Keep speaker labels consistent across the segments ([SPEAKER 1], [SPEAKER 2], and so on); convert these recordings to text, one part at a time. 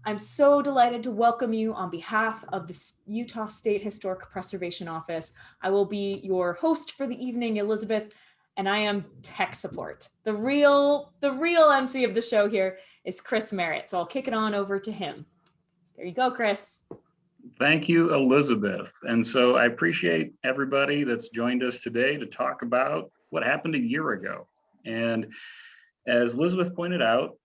[SPEAKER 1] I'm so delighted to welcome you on behalf of the Utah State Historic Preservation Office. I will be your host for the evening, Elizabeth, and I am tech support. The real MC of the show here is Chris Merritt, so I'll kick it on over to him. There you go, Chris.
[SPEAKER 2] Thank you, Elizabeth. And so I appreciate everybody that's joined us today to talk about what happened a year ago. And as Elizabeth pointed out,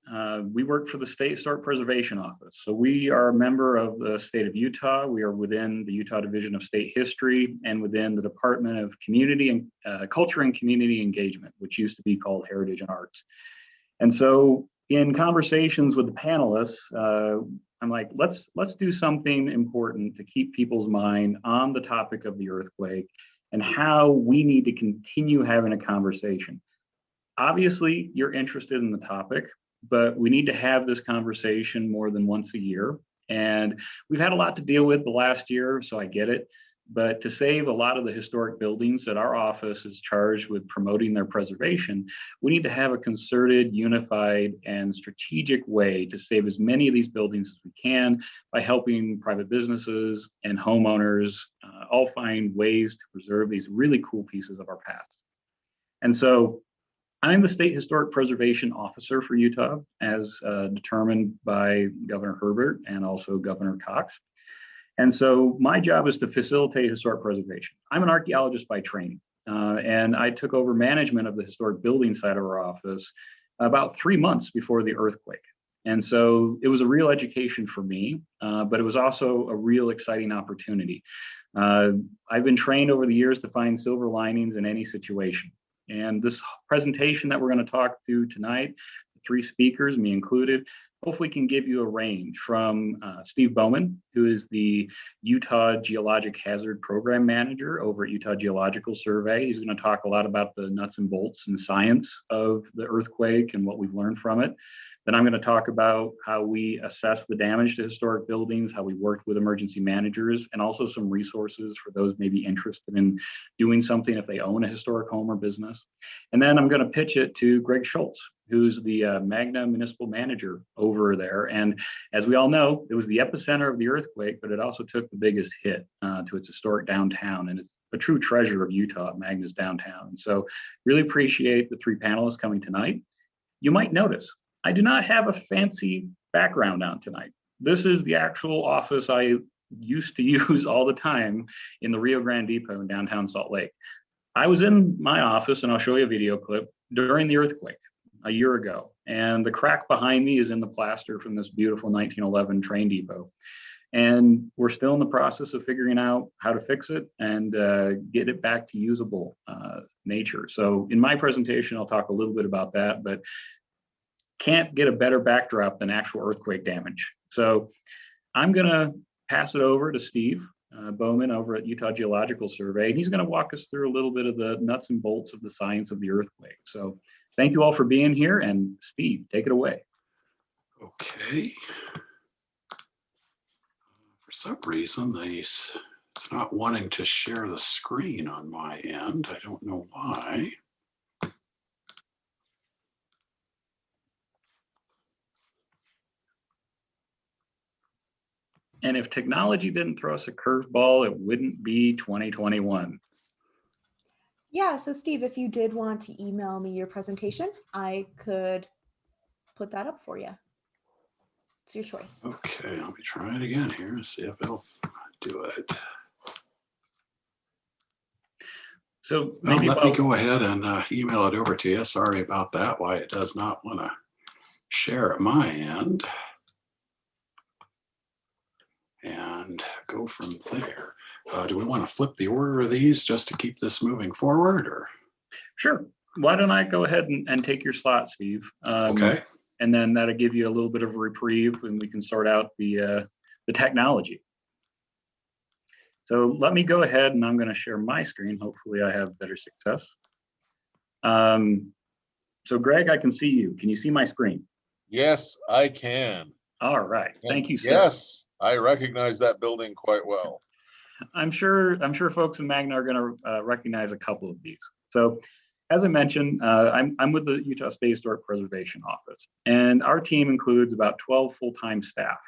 [SPEAKER 2] we work for the State Historic Preservation Office. So we are a member of the state of Utah. We are within the Utah Division of State History and within the Department of Community and Culture and Community Engagement, which used to be called Heritage and Arts. And so in conversations with the panelists, I'm like, let's do something important to keep people's mind on the topic of the earthquake and how we need to continue having a conversation. Obviously, you're interested in the topic, but we need to have this conversation more than once a year. And we've had a lot to deal with the last year, so I get it. But to save a lot of the historic buildings that our office is charged with promoting their preservation, we need to have a concerted, unified, and strategic way to save as many of these buildings as we can by helping private businesses and homeowners all find ways to preserve these really cool pieces of our past. And so I'm the State Historic Preservation Officer for Utah, as determined by Governor Herbert and also Governor Cox. And so my job is to facilitate historic preservation. I'm an archaeologist by training, and I took over management of the historic building side of our office about 3 months before the earthquake. And so it was a real education for me, but it was also a real exciting opportunity. I've been trained over the years to find silver linings in any situation. And this presentation that we're going to talk to tonight, the 3 speakers, me included, hopefully can give you a range from Steve Bowman, who is the Utah Geologic Hazard Program Manager over at Utah Geological Survey. He's going to talk a lot about the nuts and bolts and science of the earthquake and what we've learned from it. Then I'm going to talk about how we assess the damage to historic buildings, how we worked with emergency managers, and also some resources for those maybe interested in doing something if they own a historic home or business. And then I'm going to pitch it to Greg Schultz, who's the Magna municipal manager over there. And as we all know, it was the epicenter of the earthquake, but it also took the biggest hit to its historic downtown. And it's a true treasure of Utah, Magna's downtown. And so really appreciate the 3 panelists coming tonight. You might notice I do not have a fancy background on tonight. This is the actual office I used to use all the time in the Rio Grande Depot in downtown Salt Lake. I was in my office, and I'll show you a video clip, during the earthquake a year ago. And the crack behind me is in the plaster from this beautiful 1911 train depot. And we're still in the process of figuring out how to fix it and get it back to usable nature. So in my presentation, I'll talk a little bit about that, but can't get a better backdrop than actual earthquake damage. So I'm going to pass it over to Steve Bowman over at Utah Geological Survey. And he's going to walk us through a little bit of the nuts and bolts of the science of the earthquake. So thank you all for being here. And Steve, take it away.
[SPEAKER 3] Okay. For some reason, it's not wanting to share the screen on my end. I don't know why.
[SPEAKER 2] And if technology didn't throw us a curveball, it wouldn't be 2021.
[SPEAKER 1] Yeah, so Steve, if you did want to email me your presentation, I could put that up for you. It's your choice.
[SPEAKER 3] Okay, let me try it again here and see if it'll do it.
[SPEAKER 2] So
[SPEAKER 3] maybe let me go ahead and email it over to you. Sorry about that, why it does not want to share at my end. And go from there. Do we want to flip the order of these just to keep this moving forward, or?
[SPEAKER 2] Sure. Why don't I go ahead and take your slot, Steve?
[SPEAKER 3] Okay.
[SPEAKER 2] And then that'll give you a little bit of a reprieve, and we can sort out the technology. So let me go ahead, and I'm going to share my screen. Hopefully, I have better success. So Greg, I can see you. Can you see my screen?
[SPEAKER 4] Yes, I can.
[SPEAKER 2] All right. Thank you, sir.
[SPEAKER 4] Yes, I recognize that building quite well.
[SPEAKER 2] I'm sure folks in Magna are going to recognize a couple of these. So as I mentioned, I'm with the Utah State Historic Preservation Office, and our team includes about 12 full-time staff.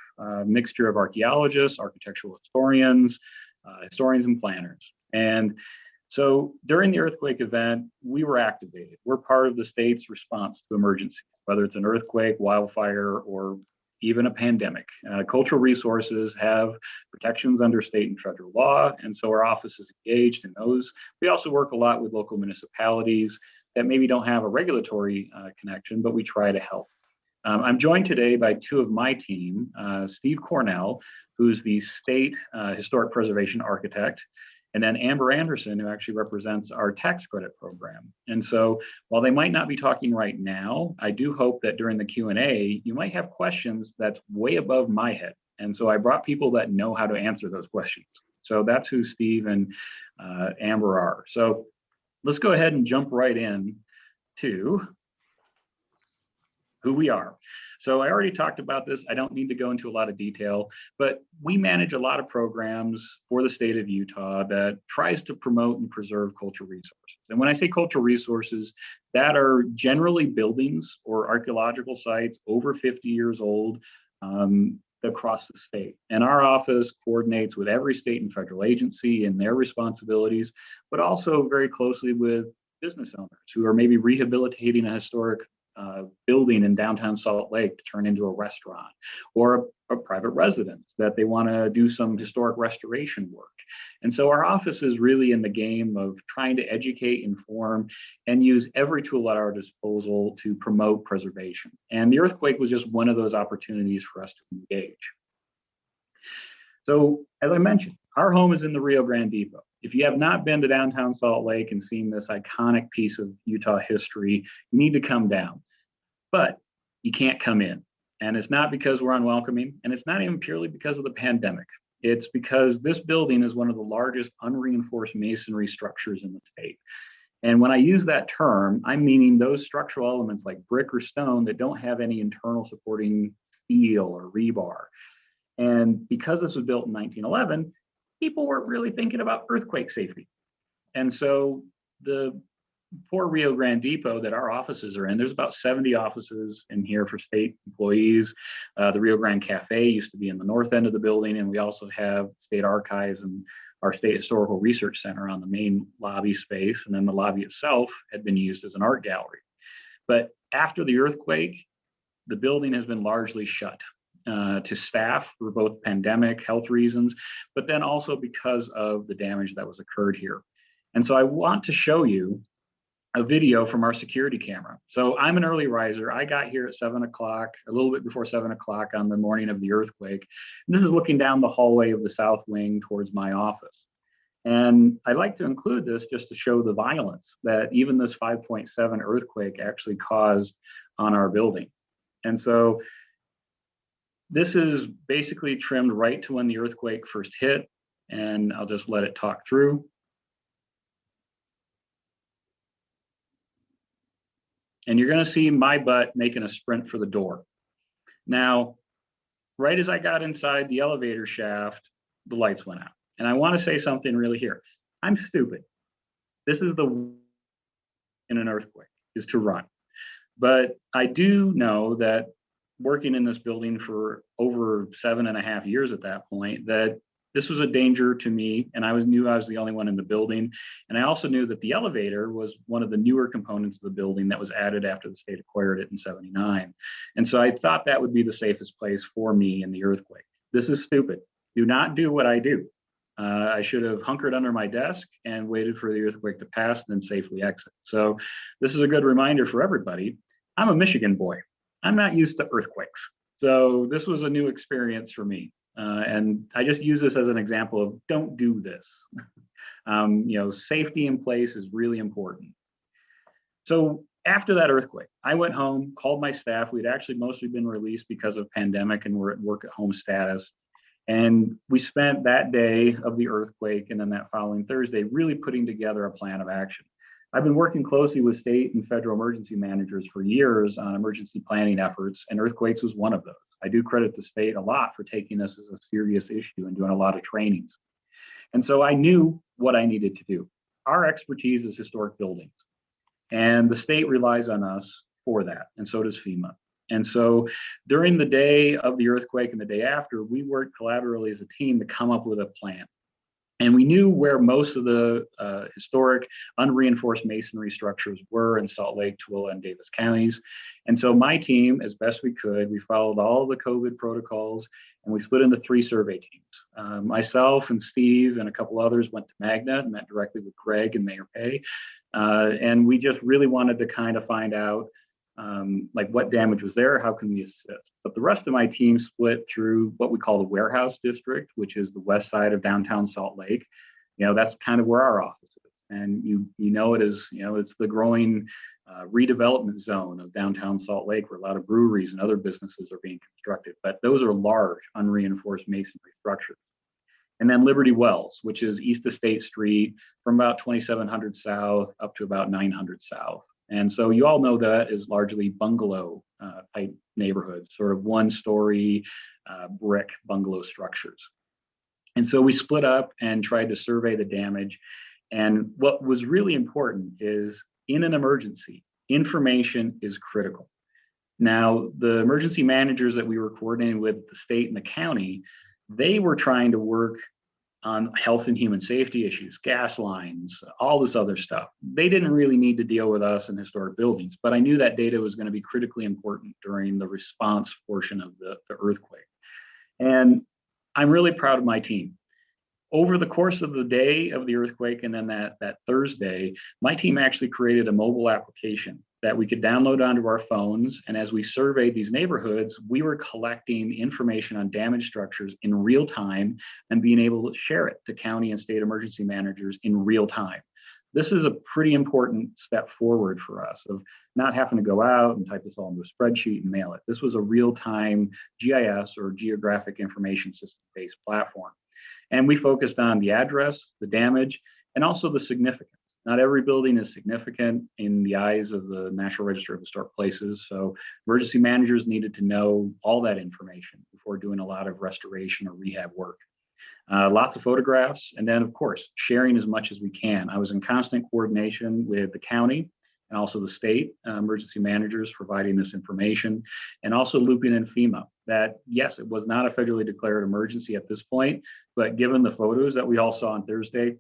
[SPEAKER 2] mixture of archaeologists, architectural historians, historians and planners. And so during the earthquake event, we were activated. We're part of the state's response to emergencies, whether it's an earthquake, wildfire, or even a pandemic. Cultural resources have protections under state and federal law, and so our office is engaged in those. We also work a lot with local municipalities that maybe don't have a regulatory connection, but we try to help. I'm joined today by two of my team, Steve Cornell, who's the state historic preservation architect, and then Amber Anderson, who actually represents our tax credit program. And so while they might not be talking right now, I do hope that during the Q&A, you might have questions that's way above my head. And so I brought people that know how to answer those questions. So that's who Steve and Amber are. So let's go ahead and jump right in to who we are. So I already talked about this. I don't need to go into a lot of detail, but we manage a lot of programs for the state of Utah that tries to promote and preserve cultural resources. And when I say cultural resources, that are generally buildings or archaeological sites over 50 years old across the state. And our office coordinates with every state and federal agency in their responsibilities, but also very closely with business owners who are maybe rehabilitating a historic building in downtown Salt Lake to turn into a restaurant, or a private residence that they want to do some historic restoration work. And so our office is really in the game of trying to educate, inform, and use every tool at our disposal to promote preservation. And the earthquake was just one of those opportunities for us to engage. So as I mentioned, our home is in the Rio Grande Depot. If you have not been to downtown Salt Lake and seen this iconic piece of Utah history, you need to come down. But you can't come in. And it's not because we're unwelcoming, and it's not even purely because of the pandemic. It's because this building is one of the largest unreinforced masonry structures in the state. And when I use that term, I'm meaning those structural elements like brick or stone that don't have any internal supporting steel or rebar. And because this was built in 1911, people weren't really thinking about earthquake safety. And so the poor Rio Grande Depot that our offices are in, there's about 70 offices in here for state employees. The Rio Grande Cafe used to be in the north end of the building, and we also have state archives and our State Historical Research Center on the main lobby space. And then the lobby itself had been used as an art gallery. But after the earthquake, the building has been largely shut to staff for both pandemic health reasons, but then also because of the damage that was occurred here. And so I want to show you a video from our security camera. So I'm an early riser. I got here at 7 o'clock, a little bit before 7 o'clock on the morning of the earthquake. And this is looking down the hallway of the south wing towards my office. And I like to include this just to show the violence that even this 5.7 earthquake actually caused on our building. And so this is basically trimmed right to when the earthquake first hit, and I'll just let it talk through. And you're going to see my butt making a sprint for the door. Now, right as I got inside the elevator shaft, the lights went out. And I want to say something really here. I'm stupid. This is the in an earthquake, is to run. But I do know that working in this building for over 7.5 years at that point, that this was a danger to me, and I knew I was the only one in the building. And I also knew that the elevator was one of the newer components of the building that was added after the state acquired it in '79. And so I thought that would be the safest place for me in the earthquake. This is stupid. Do not do what I do. I should have hunkered under my desk and waited for the earthquake to pass, then safely exit. So this is a good reminder for everybody. I'm a Michigan boy. I'm not used to earthquakes. So this was a new experience for me. And I just use this as an example of don't do this. Safety in place is really important. So after that earthquake, I went home, called my staff. We'd actually mostly been released because of pandemic and we're at work at home status. And we spent that day of the earthquake and then that following Thursday really putting together a plan of action. I've been working closely with state and federal emergency managers for years on emergency planning efforts, and earthquakes was one of those. I do credit the state a lot for taking this as a serious issue and doing a lot of trainings. And so I knew what I needed to do. Our expertise is historic buildings, and the state relies on us for that, and so does FEMA. And so during the day of the earthquake and the day after, we worked collaboratively as a team to come up with a plan. And we knew where most of the historic unreinforced masonry structures were in Salt Lake, Tooele, and Davis counties. And so my team, as best we could, we followed all the COVID protocols, and we split into 3 survey teams. Myself and Steve and a couple others went to Magna and met directly with Greg and Mayor Pay. And we just really wanted to kind of find out like what damage was there, how can we assist? But the rest of my team split through what we call the warehouse district, which is the west side of downtown Salt Lake. That's kind of where our office is. And you know it is, it's the growing redevelopment zone of downtown Salt Lake, where a lot of breweries and other businesses are being constructed. But those are large, unreinforced masonry structures. And then Liberty Wells, which is east of State Street from about 2700 South up to about 900 South. And so you all know that is largely bungalow type neighborhoods, sort of 1-story brick bungalow structures. And so we split up and tried to survey the damage. And what was really important is, in an emergency, information is critical. Now, the emergency managers that we were coordinating with the state and the county, they were trying to work on health and human safety issues, gas lines, all this other stuff. They didn't really need to deal with us in historic buildings, but I knew that data was going to be critically important during the response portion of the earthquake. And I'm really proud of my team. Over the course of the day of the earthquake and then that Thursday, my team actually created a mobile application that we could download onto our phones. And as we surveyed these neighborhoods, we were collecting information on damaged structures in real time and being able to share it to county and state emergency managers in real time. This is a pretty important step forward for us, of not having to go out and type this all into a spreadsheet and mail it. This was a real-time GIS, or Geographic Information System-based platform. And we focused on the address, the damage, and also the significance. Not every building is significant in the eyes of the National Register of Historic Places. So emergency managers needed to know all that information before doing a lot of restoration or rehab work. Lots of photographs, and then of course, sharing as much as we can. I was in constant coordination with the county and also the state emergency managers providing this information, and also looping in FEMA. That, yes, it was not a federally declared emergency at this point, but given the photos that we all saw on Thursday,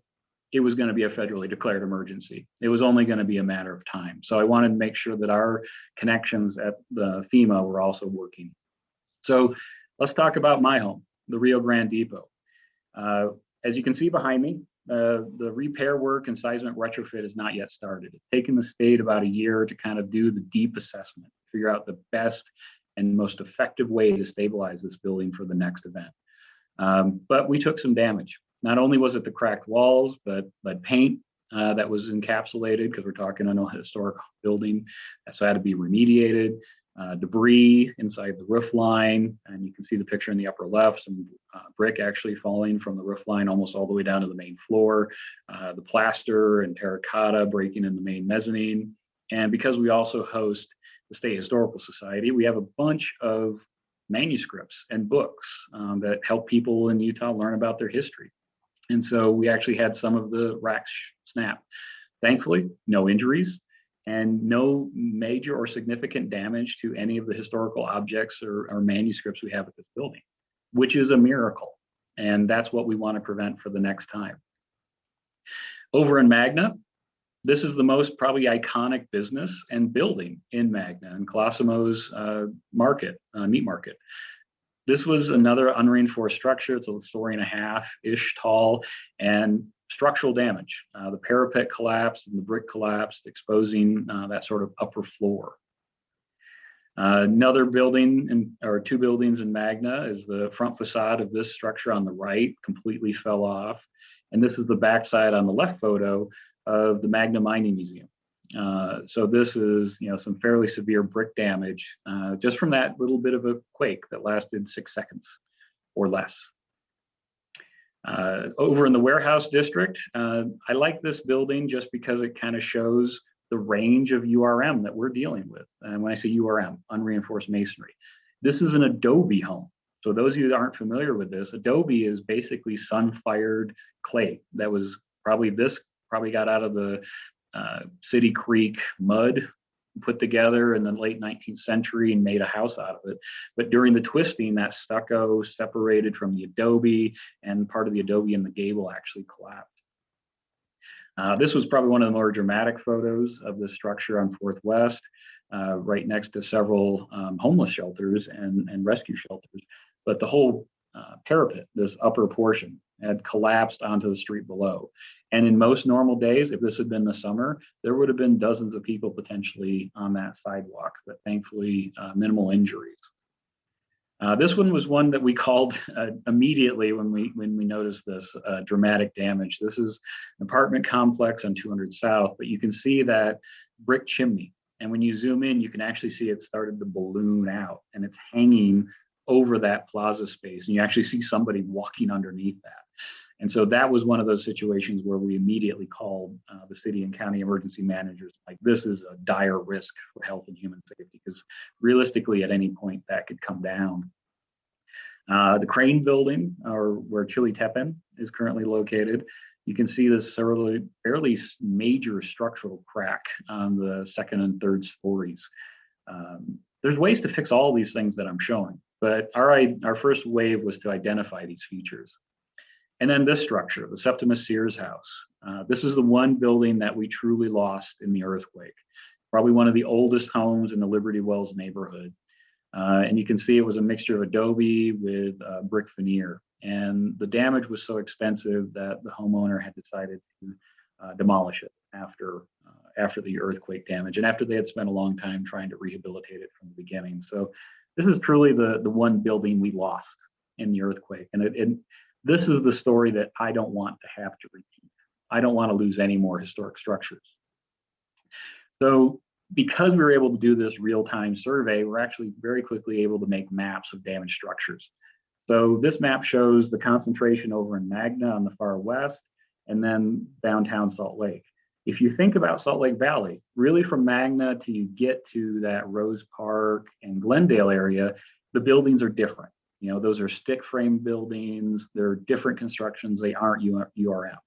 [SPEAKER 2] it was going to be a federally declared emergency. It was only going to be a matter of time. So I wanted to make sure that our connections at the FEMA were also working. So let's talk about my home, the Rio Grande Depot. As you can see behind me, the repair work and seismic retrofit is not yet started. It's taken the state about a year to kind of do the deep assessment, figure out the best and most effective way to stabilize this building for the next event. But we took some damage. Not only was it the cracked walls, but paint that was encapsulated, because we're talking on a historic building, so it had to be remediated. Debris inside the roof line, and you can see the picture in the upper left, some brick actually falling from the roof line almost all the way down to the main floor, the plaster and terracotta breaking in the main mezzanine. And because we also host the State Historical Society, we have a bunch of manuscripts and books that help people in Utah learn about their history. And so we actually had some of the racks snap. Thankfully, no injuries and no major or significant damage to any of the historical objects or manuscripts we have at this building, which is a miracle. And that's what we want to prevent for the next time. Over in Magna, this is the most probably iconic business and building in Magna, and Colosimo's market, meat market. This was another unreinforced structure. It's a story and a half-ish tall, and structural damage. The parapet collapsed and the brick collapsed, exposing that sort of upper floor. Another building, or 2 buildings in Magna, is the front facade of this structure on the right completely fell off. And this is the backside on the left photo of the Magna Mining Museum. So this is, some fairly severe brick damage just from that little bit of a quake that lasted 6 seconds or less. Over in the warehouse district, I like this building just because it kind of shows the range of URM that we're dealing with. And when I say URM, unreinforced masonry, this is an adobe home. So those of you that aren't familiar with this, adobe is basically sun-fired clay that was probably got out of the City Creek mud put together in the late 19th century and made a house out of it. But during the twisting, that stucco separated from the adobe, and part of the adobe in the gable actually collapsed. This was probably one of the more dramatic photos of the structure on 4th West, right next to several homeless shelters and rescue shelters. But the whole parapet, this upper portion, had collapsed onto the street below. And in most normal days, if this had been the summer, there would have been dozens of people potentially on that sidewalk, but thankfully minimal injuries. This one was one that we called immediately when we noticed this dramatic damage. This is an apartment complex on 200 South, but you can see that brick chimney. And when you zoom in, you can actually see it started to balloon out, and it's hanging over that plaza space. And you actually see somebody walking underneath that. And so that was one of those situations where we immediately called the city and county emergency managers. Like, this is a dire risk for health and human safety, because realistically at any point that could come down. The Crane building, or where Chili Teppan is currently located, you can see this fairly major structural crack on the 2nd and 3rd stories. There's ways to fix all these things that I'm showing, but our first wave was to identify these features. And then this structure, the Septimus Sears house. This is the one building that we truly lost in the earthquake. Probably one of the oldest homes in the Liberty Wells neighborhood. And you can see it was a mixture of adobe with brick veneer. And the damage was so extensive that the homeowner had decided to demolish it after the earthquake damage, and after they had spent a long time trying to rehabilitate it from the beginning. So this is truly the one building we lost in the earthquake. And this is the story that I don't want to have to repeat. I don't want to lose any more historic structures. So because we were able to do this real-time survey, we're actually very quickly able to make maps of damaged structures. So this map shows the concentration over in Magna on the far west, and then downtown Salt Lake. If you think about Salt Lake Valley, really from Magna till you get to that Rose Park and Glendale area, the buildings are different. You know, those are stick frame buildings. They're different constructions. They aren't URM.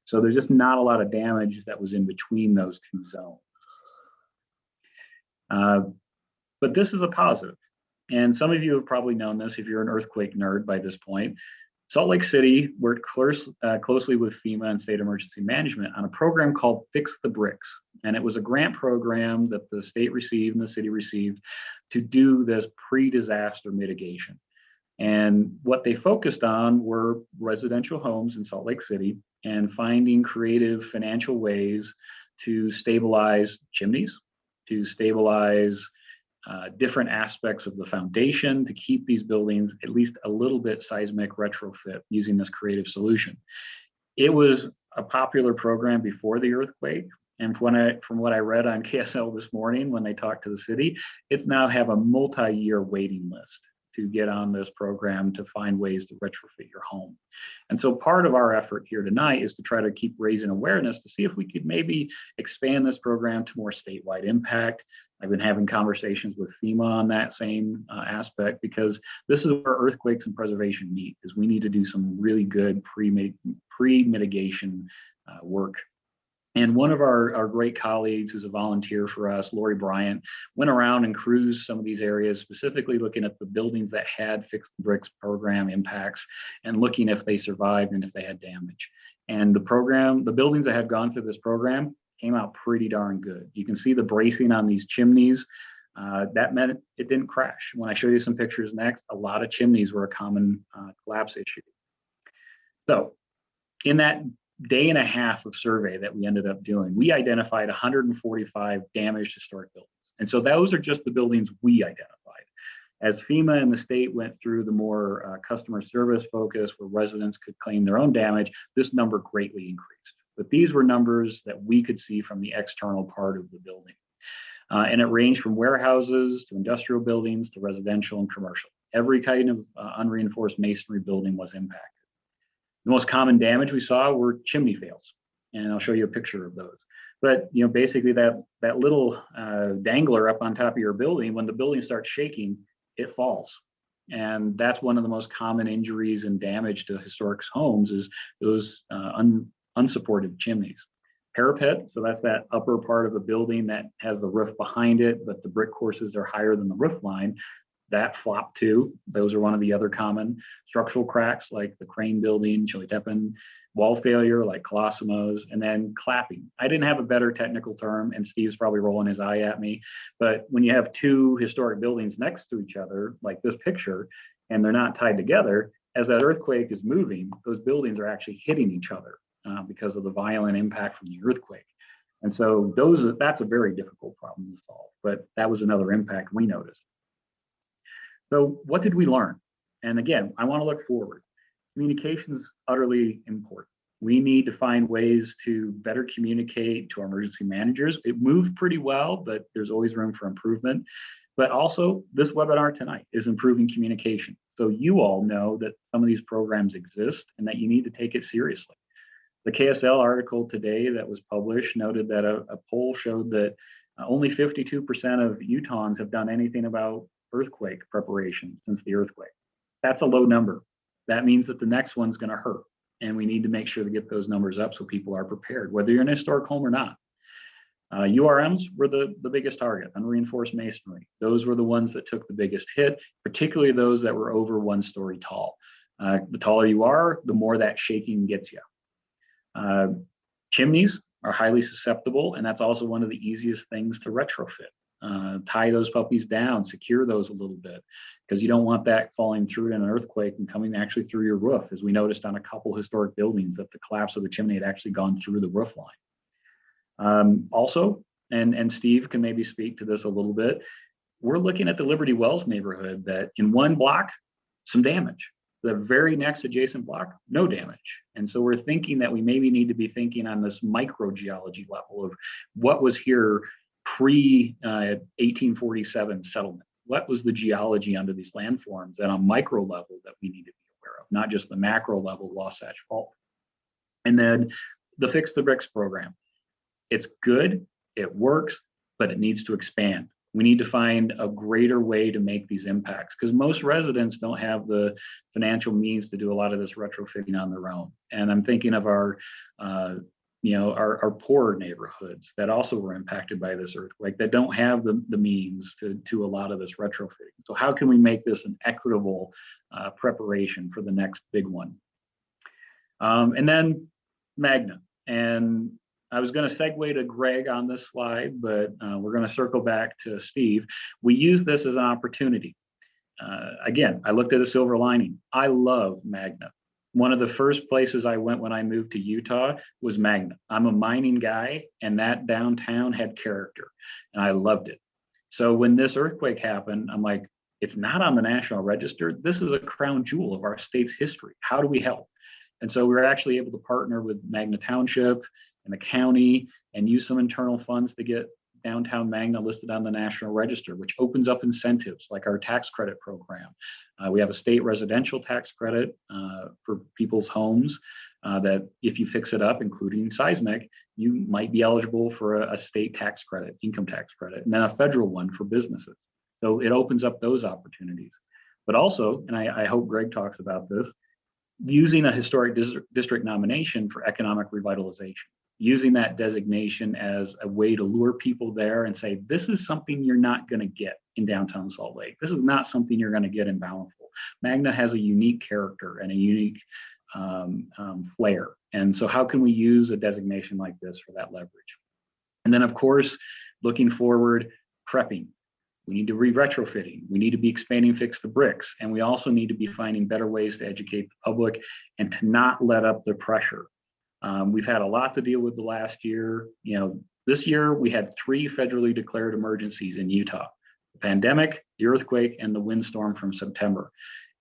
[SPEAKER 2] So there's just not a lot of damage that was in between those two zones. But this is a positive. And some of you have probably known this if you're an earthquake nerd by this point. Salt Lake City worked closely with FEMA and State Emergency Management on a program called Fix the Bricks. And it was a grant program that the state received and the city received to do this pre-disaster mitigation. And what they focused on were residential homes in Salt Lake City and finding creative financial ways to stabilize chimneys, to stabilize different aspects of the foundation, to keep these buildings at least a little bit seismic retrofit using this creative solution. It was a popular program before the earthquake. And from what I read on KSL this morning when they talked to the city, it's now have a multi-year waiting list to get on this program to find ways to retrofit your home. And so part of our effort here tonight is to try to keep raising awareness to see if we could maybe expand this program to more statewide impact. I've been having conversations with FEMA on that same aspect, because this is where earthquakes and preservation meet, is we need to do some really good pre-mitigation work. And one of our great colleagues who's a volunteer for us, Lori Bryant, went around and cruised some of these areas, specifically looking at the buildings that had Fix the Bricks program impacts and looking if they survived and if they had damage. And the buildings that had gone through this program came out pretty darn good. You can see the bracing on these chimneys. That meant it didn't crash. When I show you some pictures next, a lot of chimneys were a common collapse issue. So in that day and a half of survey that we ended up doing, we identified 145 damaged historic buildings. And so those are just the buildings we identified. As FEMA and the state went through the more customer service focus where residents could claim their own damage, this number greatly increased. But these were numbers that we could see from the external part of the building. And it ranged from warehouses to industrial buildings to residential and commercial. Every kind of unreinforced masonry building was impacted. The most common damage we saw were chimney fails, and I'll show you a picture of those. But basically that little dangler up on top of your building, when the building starts shaking, it falls. And that's one of the most common injuries and damage to historic homes, is those unsupported chimneys. parapet. So that's that upper part of the building that has the roof behind it, but the brick courses are higher than the roof line. That flopped too. Those are one of the other common structural cracks, like the Crane building, Chiltepen, wall failure like Colosimo's, and then clapping. I didn't have a better technical term, and Steve's probably rolling his eye at me, but when you have two historic buildings next to each other, like this picture, and they're not tied together, as that earthquake is moving, those buildings are actually hitting each other because of the violent impact from the earthquake. And so that's a very difficult problem to solve, but that was another impact we noticed. So what did we learn? And again, I want to look forward. Communication is utterly important. We need to find ways to better communicate to our emergency managers. It moved pretty well, but there's always room for improvement. But also, this webinar tonight is improving communication. So you all know that some of these programs exist and that you need to take it seriously. The KSL article today that was published noted that a poll showed that only 52% of Utahns have done anything about earthquake preparation since the earthquake. That's a low number. That means that the next one's going to hurt. And we need to make sure to get those numbers up so people are prepared, whether you're in a historic home or not. URMs were the biggest target, unreinforced masonry. Those were the ones that took the biggest hit, particularly those that were over 1 story tall. The taller you are, the more that shaking gets you. Chimneys are highly susceptible, and that's also one of the easiest things to retrofit. Tie those puppies down, secure those a little bit, because you don't want that falling through in an earthquake and coming actually through your roof, as we noticed on a couple historic buildings that the collapse of the chimney had actually gone through the roof line. Also, and Steve can maybe speak to this a little bit, we're looking at the Liberty Wells neighborhood that in one block, some damage. The very next adjacent block, no damage. And so we're thinking that we maybe need to be thinking on this microgeology level of what was here pre-1847 settlement. What was the geology under these landforms at a micro level that we need to be aware of, not just the macro level Wasatch Fault. And then the Fix the Bricks program. It's good, it works, but it needs to expand. We need to find a greater way to make these impacts, because most residents don't have the financial means to do a lot of this retrofitting on their own. And I'm thinking of our poorer neighborhoods that also were impacted by this earthquake that don't have the means to do a lot of this retrofitting. So how can we make this an equitable preparation for the next big one? And then Magna. And I was going to segue to Greg on this slide, but we're going to circle back to Steve. We use this as an opportunity. Again, I looked at a silver lining. I love Magna. One of the first places I went when I moved to Utah was Magna. I'm a mining guy, and that downtown had character, and I loved it. So when this earthquake happened, I'm like, it's not on the National Register. This is a crown jewel of our state's history. How do we help? And so we were actually able to partner with Magna Township and the county and use some internal funds to get downtown Magna listed on the National Register, which opens up incentives like our tax credit program. We have a state residential tax credit for people's homes that if you fix it up, including seismic, you might be eligible for a state tax credit, income tax credit, and then a federal one for businesses. So it opens up those opportunities. But also, and I hope Greg talks about this, using a historic district nomination for economic revitalization. Using that designation as a way to lure people there and say, this is something you're not going to get in downtown Salt Lake. This is not something you're going to get in Bountiful. Magna has a unique character and a unique flair. And so how can we use a designation like this for that leverage? And then, of course, looking forward, prepping. We need to be retrofitting. We need to be expanding Fix the Bricks. And we also need to be finding better ways to educate the public and to not let up the pressure. We've had a lot to deal with the last year. This year we had 3 federally declared emergencies in Utah: the pandemic, the earthquake, and the windstorm from September.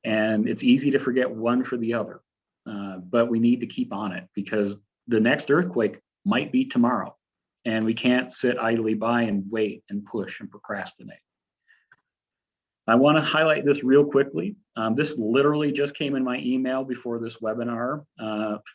[SPEAKER 2] And it's easy to forget one for the other, but we need to keep on it because the next earthquake might be tomorrow, and we can't sit idly by and wait and push and procrastinate. I want to highlight this real quickly. This literally just came in my email before this webinar.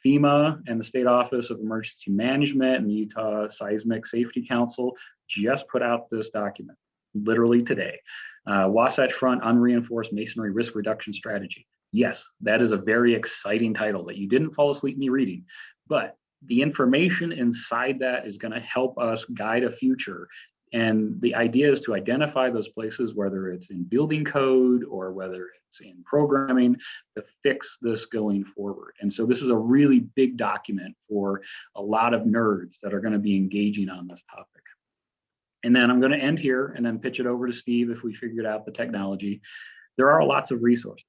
[SPEAKER 2] FEMA and the State Office of Emergency Management and the Utah Seismic Safety Council just put out this document, literally today. Wasatch Front Unreinforced Masonry Risk Reduction Strategy. Yes, that is a very exciting title that you didn't fall asleep me reading, but the information inside that is going to help us guide a future. And the idea is to identify those places, whether it's in building code or whether it's in programming, to fix this going forward. And so this is a really big document for a lot of nerds that are going to be engaging on this topic. And then I'm going to end here and then pitch it over to Steve if we figured out the technology. There are lots of resources.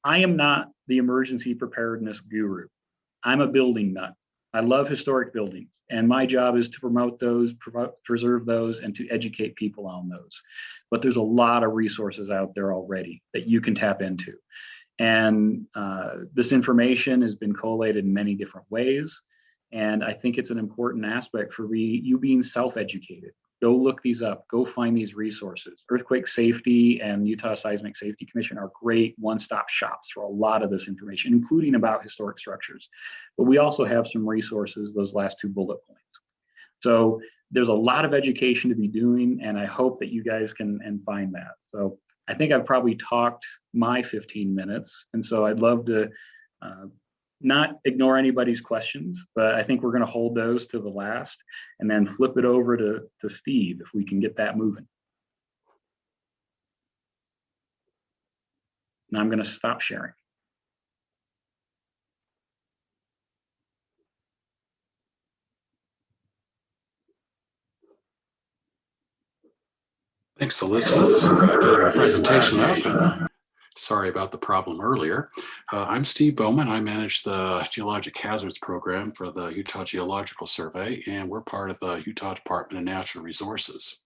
[SPEAKER 2] I am not the emergency preparedness guru. I'm a building nut. I love historic buildings, and my job is to promote those, preserve those, and to educate people on those. But there's a lot of resources out there already that you can tap into. And this information has been collated in many different ways. And I think it's an important aspect for you being self-educated. Go look these up, go find these resources. Earthquake Safety and Utah Seismic Safety Commission are great one-stop shops for a lot of this information, including about historic structures. But we also have some resources, those last 2 bullet points. So there's a lot of education to be doing, and I hope that you guys can find that. So I think I've probably talked my 15 minutes, and so I'd love to not ignore anybody's questions, but I think we're going to hold those to the last and then flip it over to Steve if we can get that moving. Now I'm going to stop sharing.
[SPEAKER 3] Thanks, Elizabeth, for getting our presentation up. And sorry about the problem earlier. I'm Steve Bowman. I manage the Geologic Hazards Program for the Utah Geological Survey, and we're part of the Utah Department of Natural Resources.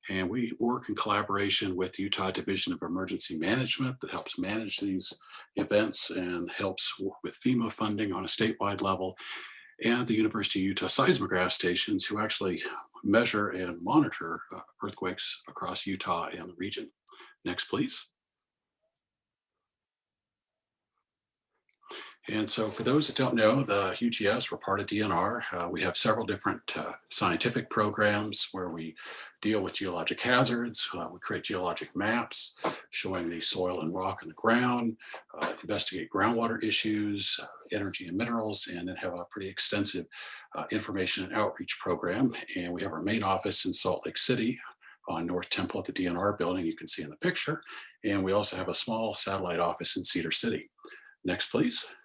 [SPEAKER 3] And we work in collaboration with the Utah Division of Emergency Management that helps manage these events and helps with FEMA funding on a statewide level, and the University of Utah seismograph stations who actually measure and monitor earthquakes across Utah and the region. Next, please. And so for those that don't know, the UGS, we're part of DNR. We have several different scientific programs where we deal with geologic hazards. We create geologic maps showing the soil and rock in the ground, investigate groundwater issues, energy and minerals, and then have a pretty extensive information and outreach program. And we have our main office in Salt Lake City on North Temple at the DNR building, you can see in the picture. And we also have a small satellite office in Cedar City. Next, please.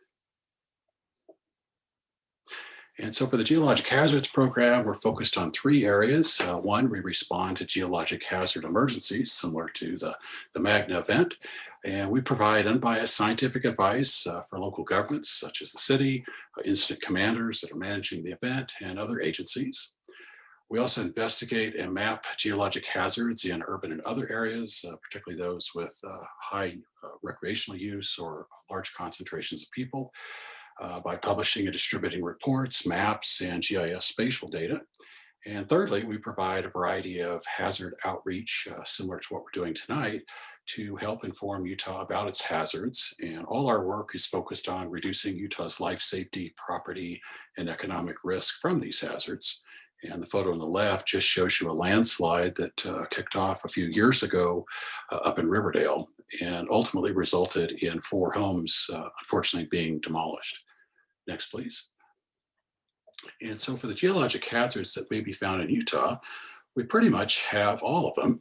[SPEAKER 3] And so for the Geologic Hazards Program, we're focused on 3 areas. One, we respond to geologic hazard emergencies, similar to the Magna event. And we provide unbiased scientific advice for local governments, such as the city, incident commanders that are managing the event, and other agencies. We also investigate and map geologic hazards in urban and other areas, particularly those with high recreational use or large concentrations of people. By publishing and distributing reports, maps, and GIS spatial data. And thirdly, we provide a variety of hazard outreach, similar to what we're doing tonight, to help inform Utah about its hazards. And all our work is focused on reducing Utah's life safety, property, and economic risk from these hazards. And the photo on the left just shows you a landslide that kicked off a few years ago up in Riverdale and ultimately resulted in 4 homes, unfortunately, being demolished. Next, please. And so for the geologic hazards that may be found in Utah, we pretty much have all of them.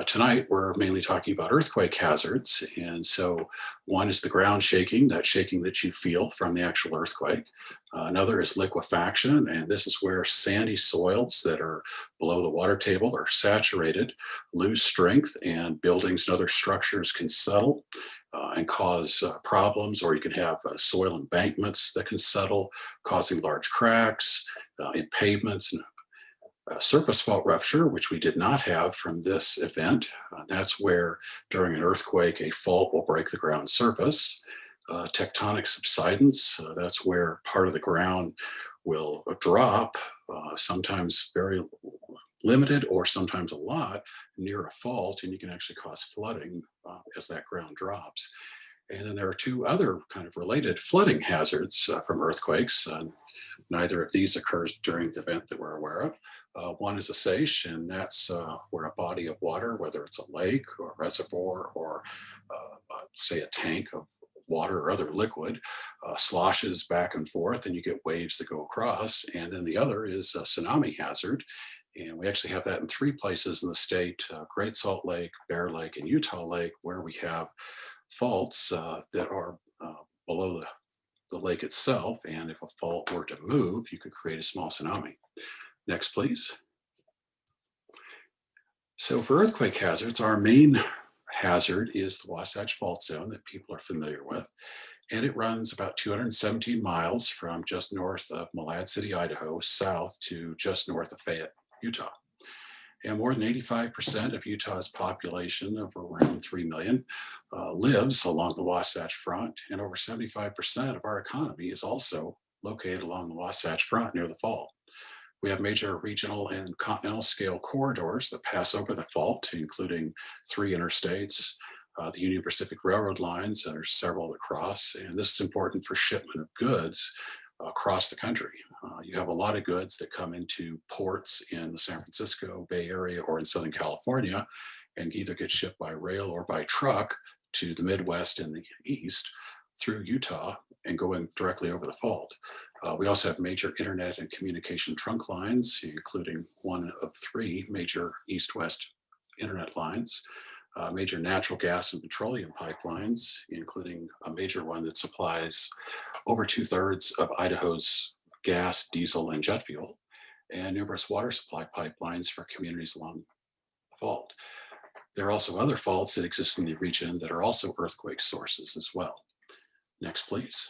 [SPEAKER 3] Tonight, we're mainly talking about earthquake hazards. And so one is the ground shaking, that shaking that you feel from the actual earthquake. Another is liquefaction, and this is where sandy soils that are below the water table are saturated, lose strength, and buildings and other structures can settle and cause problems, or you can have soil embankments that can settle, causing large cracks in pavements, and surface fault rupture, which we did not have from this event. That's where during an earthquake, a fault will break the ground surface. Tectonic subsidence, that's where part of the ground will drop, sometimes very limited or sometimes a lot near a fault, and you can actually cause flooding as that ground drops. And then there are 2 other kind of related flooding hazards from earthquakes. Neither of these occurs during the event that we're aware of. One is a seiche, and that's where a body of water, whether it's a lake or a reservoir or say a tank of water or other liquid, sloshes back and forth, and you get waves that go across. And then the other is a tsunami hazard. And we actually have that in 3 places in the state, Great Salt Lake, Bear Lake, and Utah Lake, where we have faults that are below the lake itself. And if a fault were to move, you could create a small tsunami. Next, please. So for earthquake hazards, our main hazard is the Wasatch Fault Zone that people are familiar with. And it runs about 217 miles from just north of Malad City, Idaho, south to just north of Fayette, Utah. And more than 85% of Utah's population of around 3 million lives along the Wasatch Front. And over 75% of our economy is also located along the Wasatch Front near the fault. We have major regional and continental scale corridors that pass over the fault, including 3 interstates, the Union Pacific Railroad lines, and there's several that cross. And this is important for shipment of goods across the country. You have a lot of goods that come into ports in the San Francisco Bay Area or in Southern California and either get shipped by rail or by truck to the Midwest and the East through Utah and going directly over the fault. We also have major internet and communication trunk lines, including 1 of 3 major east-west internet lines, major natural gas and petroleum pipelines, including a major one that supplies over 2/3 of Idaho's gas, diesel, and jet fuel, and numerous water supply pipelines for communities along the fault. There are also other faults that exist in the region that are also earthquake sources as well. Next, please.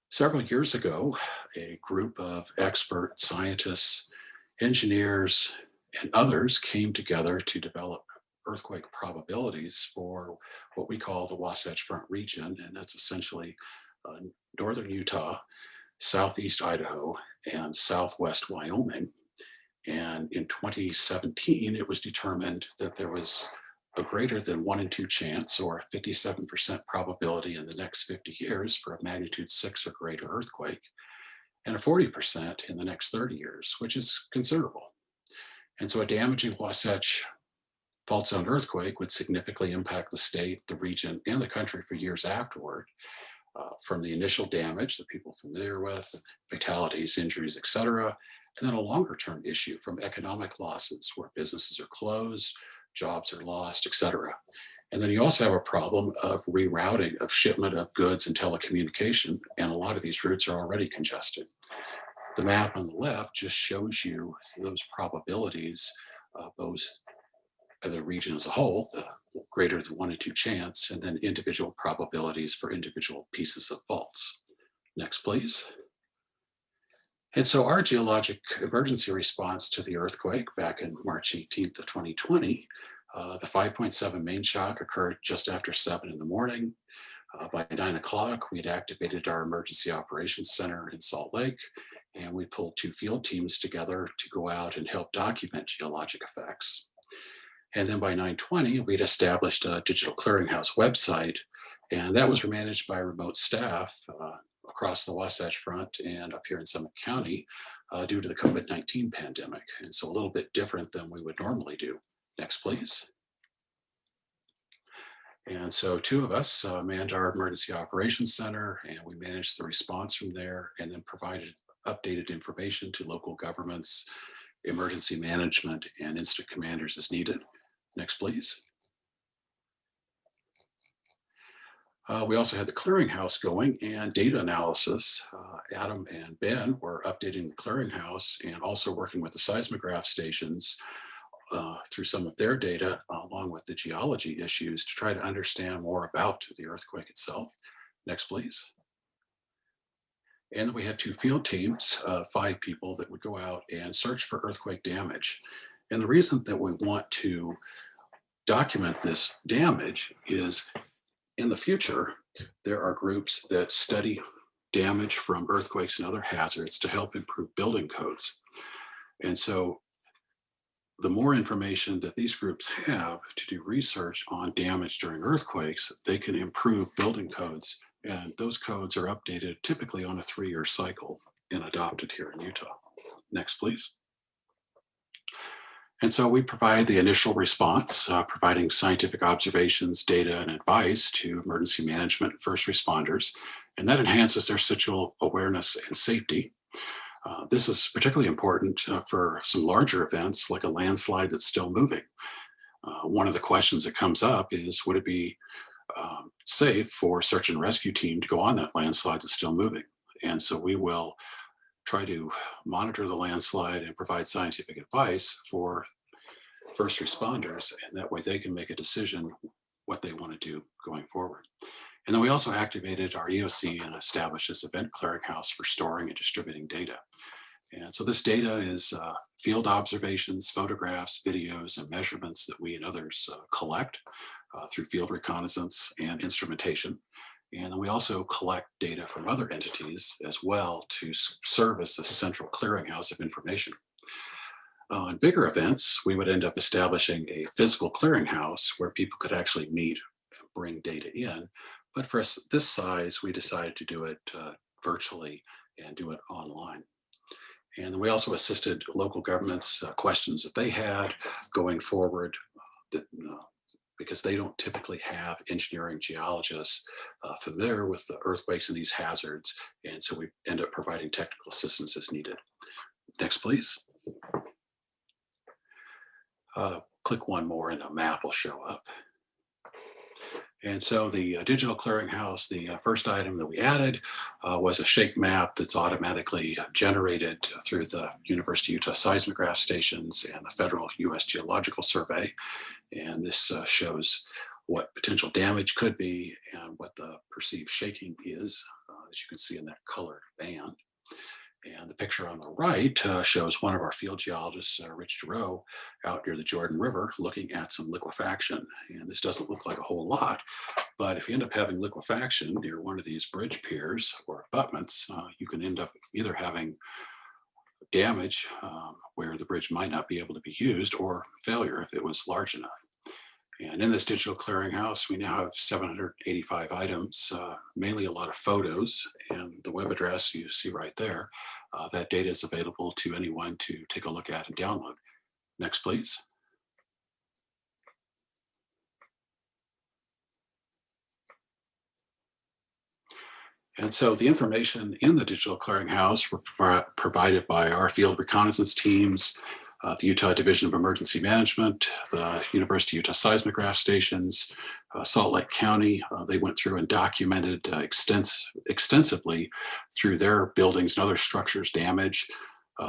[SPEAKER 3] Several years ago, a group of expert scientists, engineers, and others came together to develop earthquake probabilities for what we call the Wasatch Front region, and that's essentially northern Utah, southeast Idaho, and southwest Wyoming. And in 2017, it was determined that there was a greater than 1 in 2 chance, or a 57% probability in the next 50 years for a magnitude 6 or greater earthquake, and a 40% in the next 30 years, which is considerable. And so a damaging Wasatch Fault Zone earthquake would significantly impact the state, the region, and the country for years afterward, from the initial damage that people are familiar with, fatalities, injuries, et cetera, and then a longer term issue from economic losses where businesses are closed, jobs are lost, et cetera. And then you also have a problem of rerouting of shipment of goods and telecommunication, and a lot of these routes are already congested. The map on the left just shows you those probabilities, both of the region as a whole, the greater than 1 in 2 chance, and then individual probabilities for individual pieces of faults. Next, please. And so our geologic emergency response to the earthquake back in March 18th of 2020, the 5.7 main shock occurred just after 7 in the morning. By 9 o'clock, we'd activated our emergency operations center in Salt Lake, and we pulled 2 field teams together to go out and help document geologic effects. And then by 9:20, we'd established a digital clearinghouse website, and that was managed by remote staff across the Wasatch Front and up here in Summit County due to the COVID-19 pandemic. And so a little bit different than we would normally do. Next, please. And so 2 of us manned our emergency operations center, and we managed the response from there and then provided updated information to local governments, emergency management, and incident commanders as needed. Next, please. We also had the clearinghouse going and data analysis. Adam and Ben were updating the clearinghouse and also working with the seismograph stations through some of their data, along with the geology issues, to try to understand more about the earthquake itself. Next, please. And we had 2 field teams, 5 people that would go out and search for earthquake damage. And the reason that we want to document this damage is in the future, there are groups that study damage from earthquakes and other hazards to help improve building codes. And so the more information that these groups have to do research on damage during earthquakes, they can improve building codes. And those codes are updated typically on a 3-year cycle and adopted here in Utah. Next, please. And so we provide the initial response, providing scientific observations, data, and advice to emergency management and first responders, and that enhances their situational awareness and safety. This is particularly important for some larger events like a landslide that's still moving. One of the questions that comes up is, would it be safe for search and rescue team to go on that landslide that's still moving? And so we will try to monitor the landslide and provide scientific advice for first responders, and that way they can make a decision what they want to do going forward. And then we also activated our EOC and established this event clearinghouse for storing and distributing data. And so this data is field observations, photographs, videos, and measurements that we and others collect through field reconnaissance and instrumentation. And then we also collect data from other entities as well to serve as the central clearinghouse of information. On bigger events, we would end up establishing a physical clearinghouse where people could actually meet and bring data in. But for this size, we decided to do it virtually and do it online. And we also assisted local governments, questions that they had going forward, because they don't typically have engineering geologists familiar with the earthquakes and these hazards. And so we end up providing technical assistance as needed. Next, please. Click one more and a map will show up. And so the digital clearinghouse, the first item that we added was a shake map that's automatically generated through the University of Utah seismograph stations and the federal US Geological Survey. And this shows what potential damage could be and what the perceived shaking is, as you can see in that colored band. And the picture on the right shows one of our field geologists, Rich Giroux, out near the Jordan River looking at some liquefaction. And this doesn't look like a whole lot, but if you end up having liquefaction near one of these bridge piers or abutments, you can end up either having damage where the bridge might not be able to be used, or failure if it was large enough. And in this digital clearinghouse, we now have 785 items, mainly a lot of photos, and the web address you see right there. That data is available to anyone to take a look at and download. Next, please. And so the information in the digital clearinghouse were provided by our field reconnaissance teams, the Utah Division of Emergency Management, the University of Utah seismograph stations, Salt Lake County. They went through and documented extensively through their buildings and other structures damage.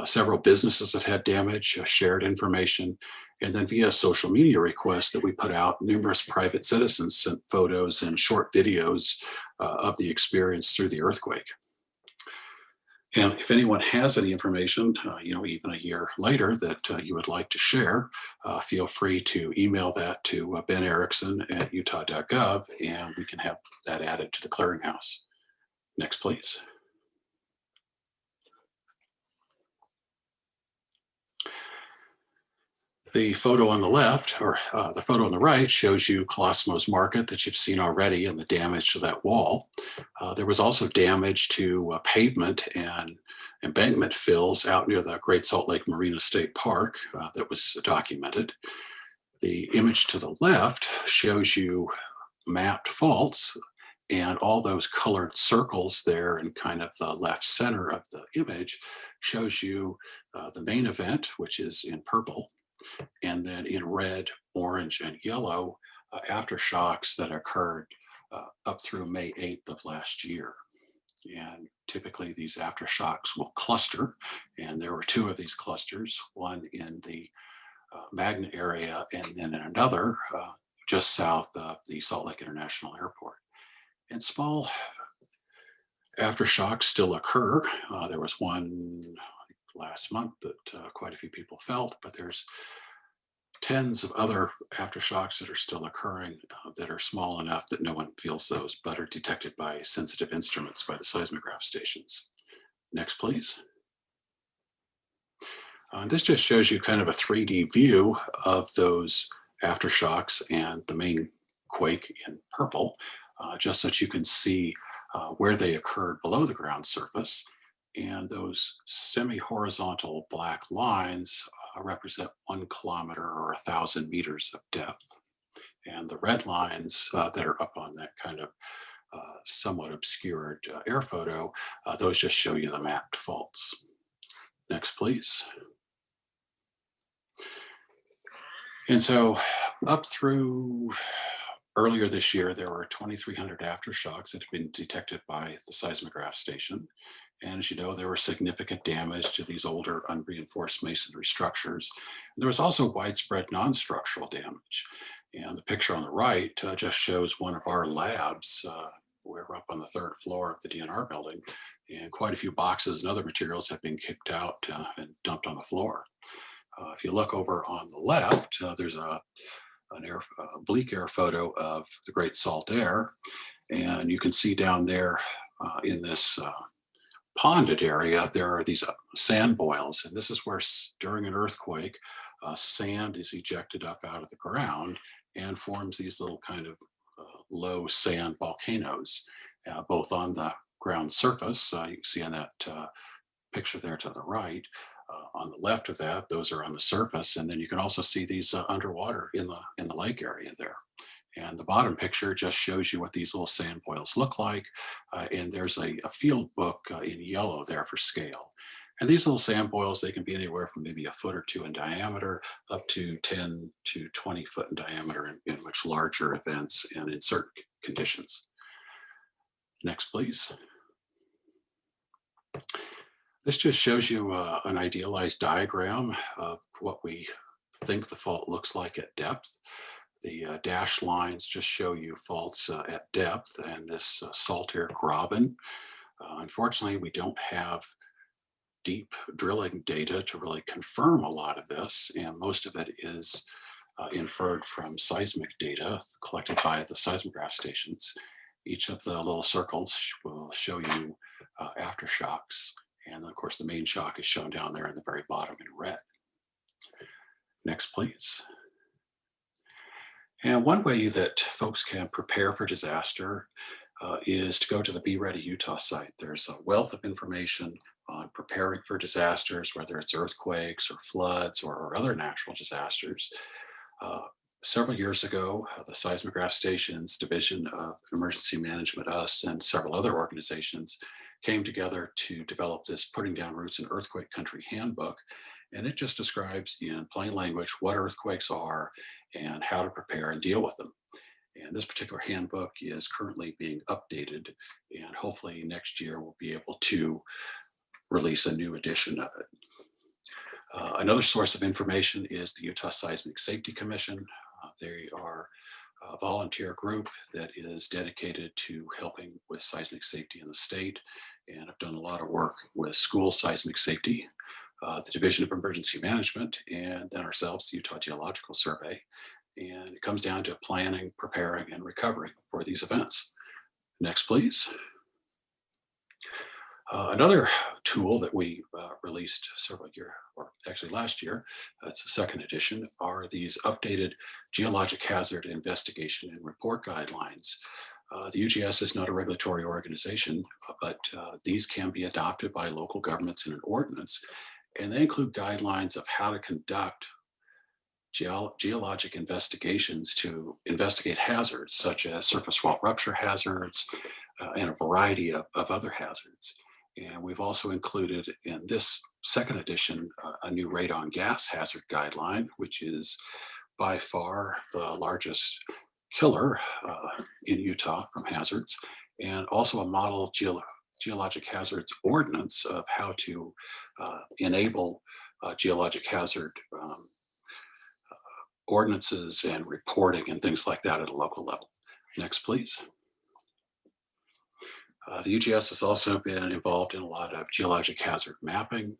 [SPEAKER 3] Several businesses that had damage shared information. And then via social media requests that we put out, numerous private citizens sent photos and short videos of the experience through the earthquake. And if anyone has any information, even a year later that you would like to share, feel free to email that to Ben Erickson at utah.gov, and we can have that added to the clearinghouse. Next, please. The photo on the left, or the photo on the right, shows you Colosimo's Market that you've seen already and the damage to that wall. There was also damage to pavement and embankment fills out near the Great Salt Lake Marina State Park that was documented. The image to the left shows you mapped faults, and all those colored circles there in kind of the left center of the image shows you the main event, which is in purple. And then in red, orange, and yellow, aftershocks that occurred up through May 8th of last year. And typically these aftershocks will cluster, and there were two of these clusters, one in the Magna area and then in another just south of the Salt Lake International Airport. And small aftershocks still occur. There was one last month that quite a few people felt, but there's tens of other aftershocks that are still occurring that are small enough that no one feels those, but are detected by sensitive instruments by the seismograph stations. Next, please. This just shows you kind of a 3D view of those aftershocks and the main quake in purple, just so that you can see where they occurred below the ground surface. And those semi-horizontal black lines represent 1 kilometer or 1,000 meters of depth. And the red lines that are up on that kind of somewhat obscured air photo, those just show you the mapped faults. Next, please. And so up through earlier this year, there were 2,300 aftershocks that had been detected by the seismograph station. And as you know, there was significant damage to these older unreinforced masonry structures. There was also widespread non-structural damage. And the picture on the right just shows one of our labs. We're up on the 3rd floor of the DNR building, and quite a few boxes and other materials have been kicked out and dumped on the floor. If you look over on the left, there's a bleak air photo of the Great Salt Air. And you can see down there in this ponded area, there are these sand boils. And this is where during an earthquake, sand is ejected up out of the ground and forms these little kind of low sand volcanoes, both on the ground surface. You can see on that picture there to the right. On the left of that, those are on the surface, and then you can also see these underwater in the lake area there. And the bottom picture just shows you what these little sand boils look like, and there's a field book in yellow there for scale. And these little sand boils, they can be anywhere from maybe a foot or 2 in diameter up to 10 to 20 foot in diameter in much larger events and in certain conditions. Next, please. This just shows you an idealized diagram of what we think the fault looks like at depth. The dashed lines just show you faults at depth and this salt air graben. Unfortunately, we don't have deep drilling data to really confirm a lot of this, and most of it is inferred from seismic data collected by the seismograph stations. Each of the little circles will show you aftershocks. And of course, the main shock is shown down there in the very bottom in red. Next, please. And one way that folks can prepare for disaster is to go to the Be Ready Utah site. There's a wealth of information on preparing for disasters, whether it's earthquakes or floods or other natural disasters. Several years ago, the Seismograph Stations Division of Emergency Management, us, and several other organizations came together to develop this Putting Down Roots in Earthquake Country handbook. And it just describes in plain language what earthquakes are and how to prepare and deal with them. And this particular handbook is currently being updated, and hopefully next year we'll be able to release a new edition of it. Another source of information is the Utah Seismic Safety Commission. They are a volunteer group that is dedicated to helping with seismic safety in the state, and have done a lot of work with school seismic safety, the Division of Emergency Management, and then ourselves, the Utah Geological Survey. And it comes down to planning, preparing, and recovering for these events. Next, please. Another tool that we released several years, or actually last year, it's the second edition, are these updated geologic hazard investigation and report guidelines. The UGS is not a regulatory organization, but these can be adopted by local governments in an ordinance, and they include guidelines of how to conduct geologic investigations to investigate hazards such as surface fault rupture hazards and a variety of other hazards. And we've also included in this second edition a new radon gas hazard guideline, which is by far the largest killer in Utah from hazards, and also a model geologic hazards ordinance of how to enable geologic hazard ordinances and reporting and things like that at a local level. Next, please. The UGS has also been involved in a lot of geologic hazard mapping.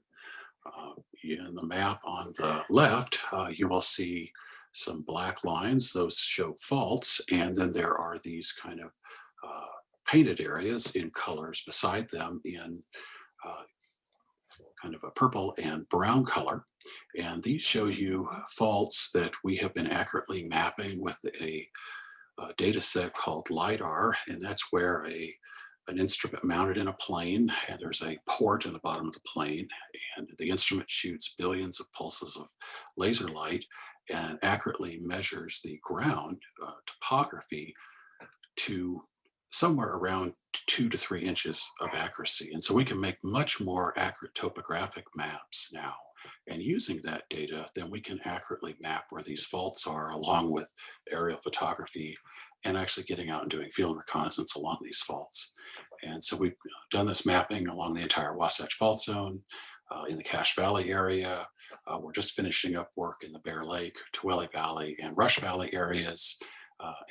[SPEAKER 3] In the map on the left, you will see some black lines. Those show faults, and then there are these kind of painted areas in colors beside them in kind of a purple and brown color. And these show you faults that we have been accurately mapping with a data set called LIDAR, and that's where a an instrument mounted in a plane, and there's a port in the bottom of the plane, and the instrument shoots billions of pulses of laser light and accurately measures the ground topography to somewhere around 2 to 3 inches of accuracy. And so we can make much more accurate topographic maps now. And using that data, then we can accurately map where these faults are, along with aerial photography and actually getting out and doing field reconnaissance along these faults. And so we've done this mapping along the entire Wasatch Fault Zone, in the Cache Valley area. We're just finishing up work in the Bear Lake, Tooele Valley, and Rush Valley areas.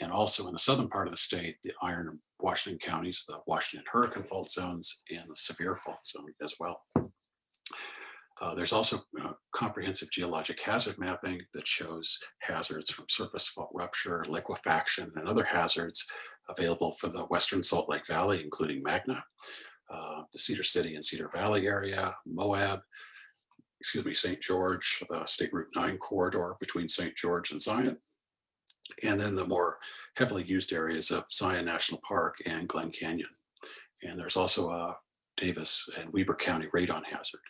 [SPEAKER 3] And also in the southern part of the state, the Iron and Washington counties, the Washington Hurricane Fault Zones, and the Severe Fault Zone as well. There's also comprehensive geologic hazard mapping that shows hazards from surface fault rupture, liquefaction, and other hazards available for the Western Salt Lake Valley, including Magna, the Cedar City and Cedar Valley area, Moab, St. George, the State Route 9 corridor between St. George and Zion, and then the more heavily used areas of Zion National Park and Glen Canyon. And there's also a Davis and Weber County radon hazard.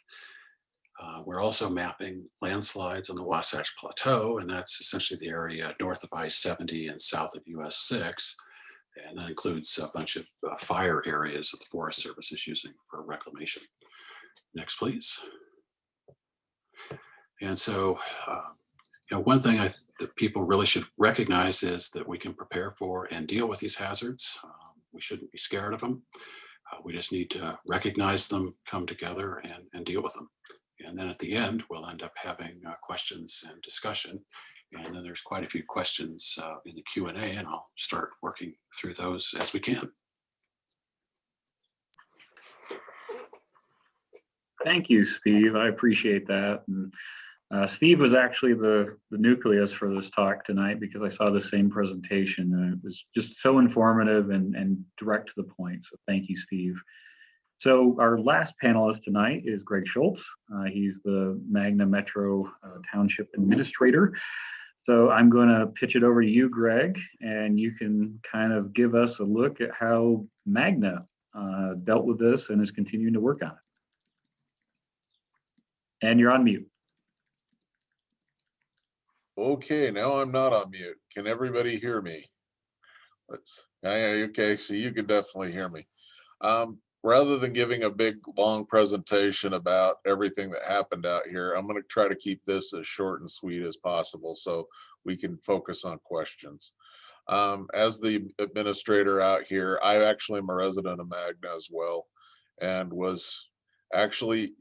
[SPEAKER 3] We're also mapping landslides on the Wasatch Plateau, and that's essentially the area north of I-70 and south of US 6. And that includes a bunch of fire areas that the Forest Service is using for reclamation. Next, please. And so, one thing that people really should recognize is that we can prepare for and deal with these hazards. We shouldn't be scared of them. We just need to recognize them, come together, and deal with them. And then at the end, we'll end up having questions and discussion. And then there's quite a few questions in the Q&A, and I'll start working through those as we can.
[SPEAKER 2] Thank you, Steve. I appreciate that. And Steve was actually the nucleus for this talk tonight, because I saw the same presentation, and it was just so informative and direct to the point. So thank you, Steve. So our last panelist tonight is Greg Schultz. He's the Magna Metro Township Administrator. So I'm going to pitch it over to you, Greg, and you can kind of give us a look at how Magna dealt with this and is continuing to work on it. And you're on mute.
[SPEAKER 4] Okay, now I'm not on mute. Can everybody hear me? Okay, so you can definitely hear me. Rather than giving a big long presentation about everything that happened out here, I'm going to try to keep this as short and sweet as possible so we can focus on questions. As the administrator out here, I actually am a resident of Magna as well, and was actually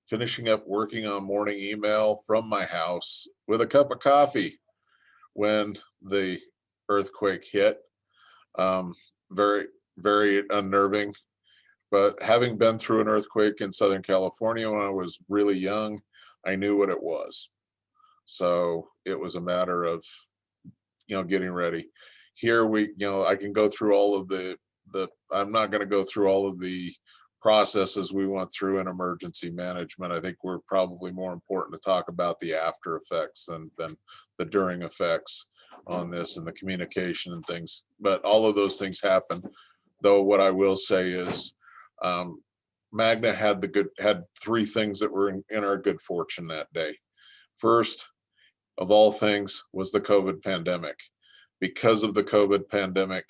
[SPEAKER 4] finishing up working on morning email from my house with a cup of coffee when the earthquake hit. Very, very unnerving. But having been through an earthquake in Southern California when I was really young, I knew what it was. So it was a matter of, getting ready. Here I can go through all of I'm not going to go through all of the processes we went through in emergency management. I think we're probably more important to talk about the after effects than the during effects on this and the communication and things. But all of those things happened. Though what I will say is, Magna had three things that were in our good fortune that day. First of all things was the COVID pandemic. Because of the COVID pandemic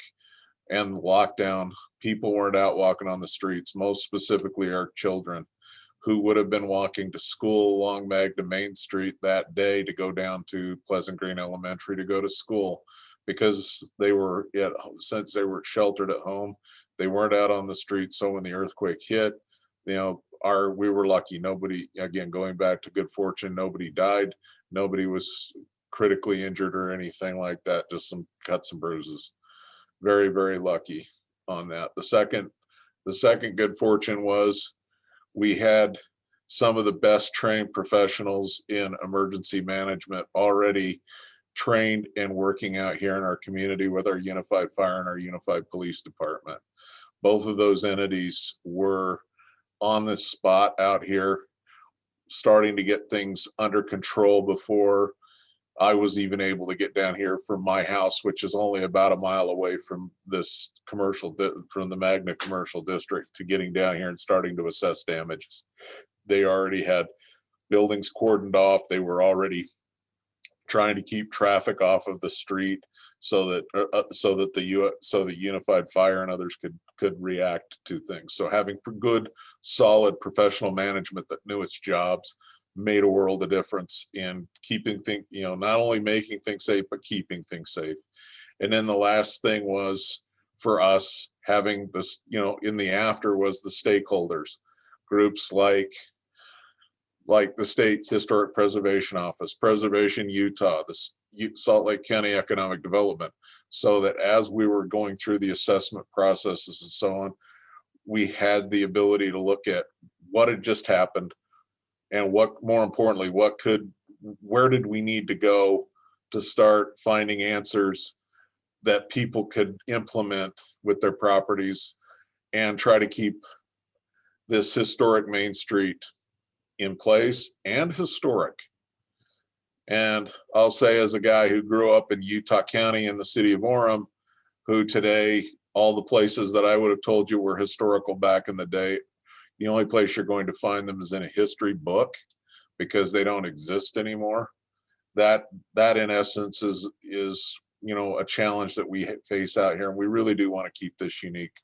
[SPEAKER 4] and lockdown, people weren't out walking on the streets, most specifically our children, who would have been walking to school along Magna Main Street that day to go down to Pleasant Green Elementary to go to school. Because since they were sheltered at home, they weren't out on the street. So when the earthquake hit, we were lucky. Nobody, again, going back to good fortune, nobody died. Nobody was critically injured or anything like that, just some cuts and bruises. Very, very lucky on that. The second good fortune was we had some of the best trained professionals in emergency management already trained and working out here in our community with our Unified Fire and our Unified Police Department. Both of those entities were on the spot out here, starting to get things under control before I was even able to get down here from my house, which is only about a mile away from this from the Magna commercial district, to getting down here and starting to assess damages. They already had buildings cordoned off. They were already trying to keep traffic off of the street so that the Unified Fire and others could react to things. So having good, solid professional management that knew its jobs made a world of difference in keeping things, not only making things safe, but keeping things safe. And then the last thing was for us having this, in the after was the stakeholders, groups like the State Historic Preservation Office, Preservation Utah, the Salt Lake County Economic Development, so that as we were going through the assessment processes and so on, we had the ability to look at what had just happened, and what, more importantly, where did we need to go to start finding answers that people could implement with their properties and try to keep this historic Main Street in place and historic. And I'll say, as a guy who grew up in Utah County in the city of Orem, who today, all the places that I would have told you were historical back in the day, the only place you're going to find them is in a history book, because they don't exist anymore. That in essence is a challenge that we face out here, and we really do want to keep this unique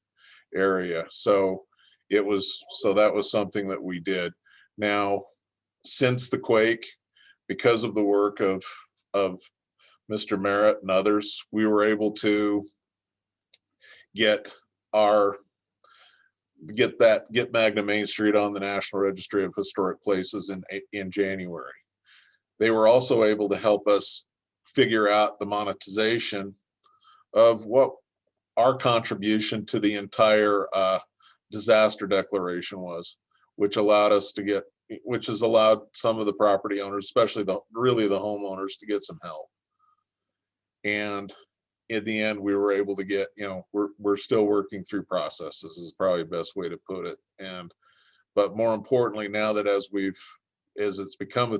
[SPEAKER 4] area. So that was something that we did. Now, since the quake, because of the work of Mr. Merritt and others, we were able to get Magna Main Street on the National Registry of Historic Places in January. They were also able to help us figure out the monetization of what our contribution to the entire disaster declaration was, which has allowed some of the property owners, especially the homeowners, to get some help. And in the end, we were able to get, we're still working through processes is probably the best way to put it. But more importantly, now that as it's become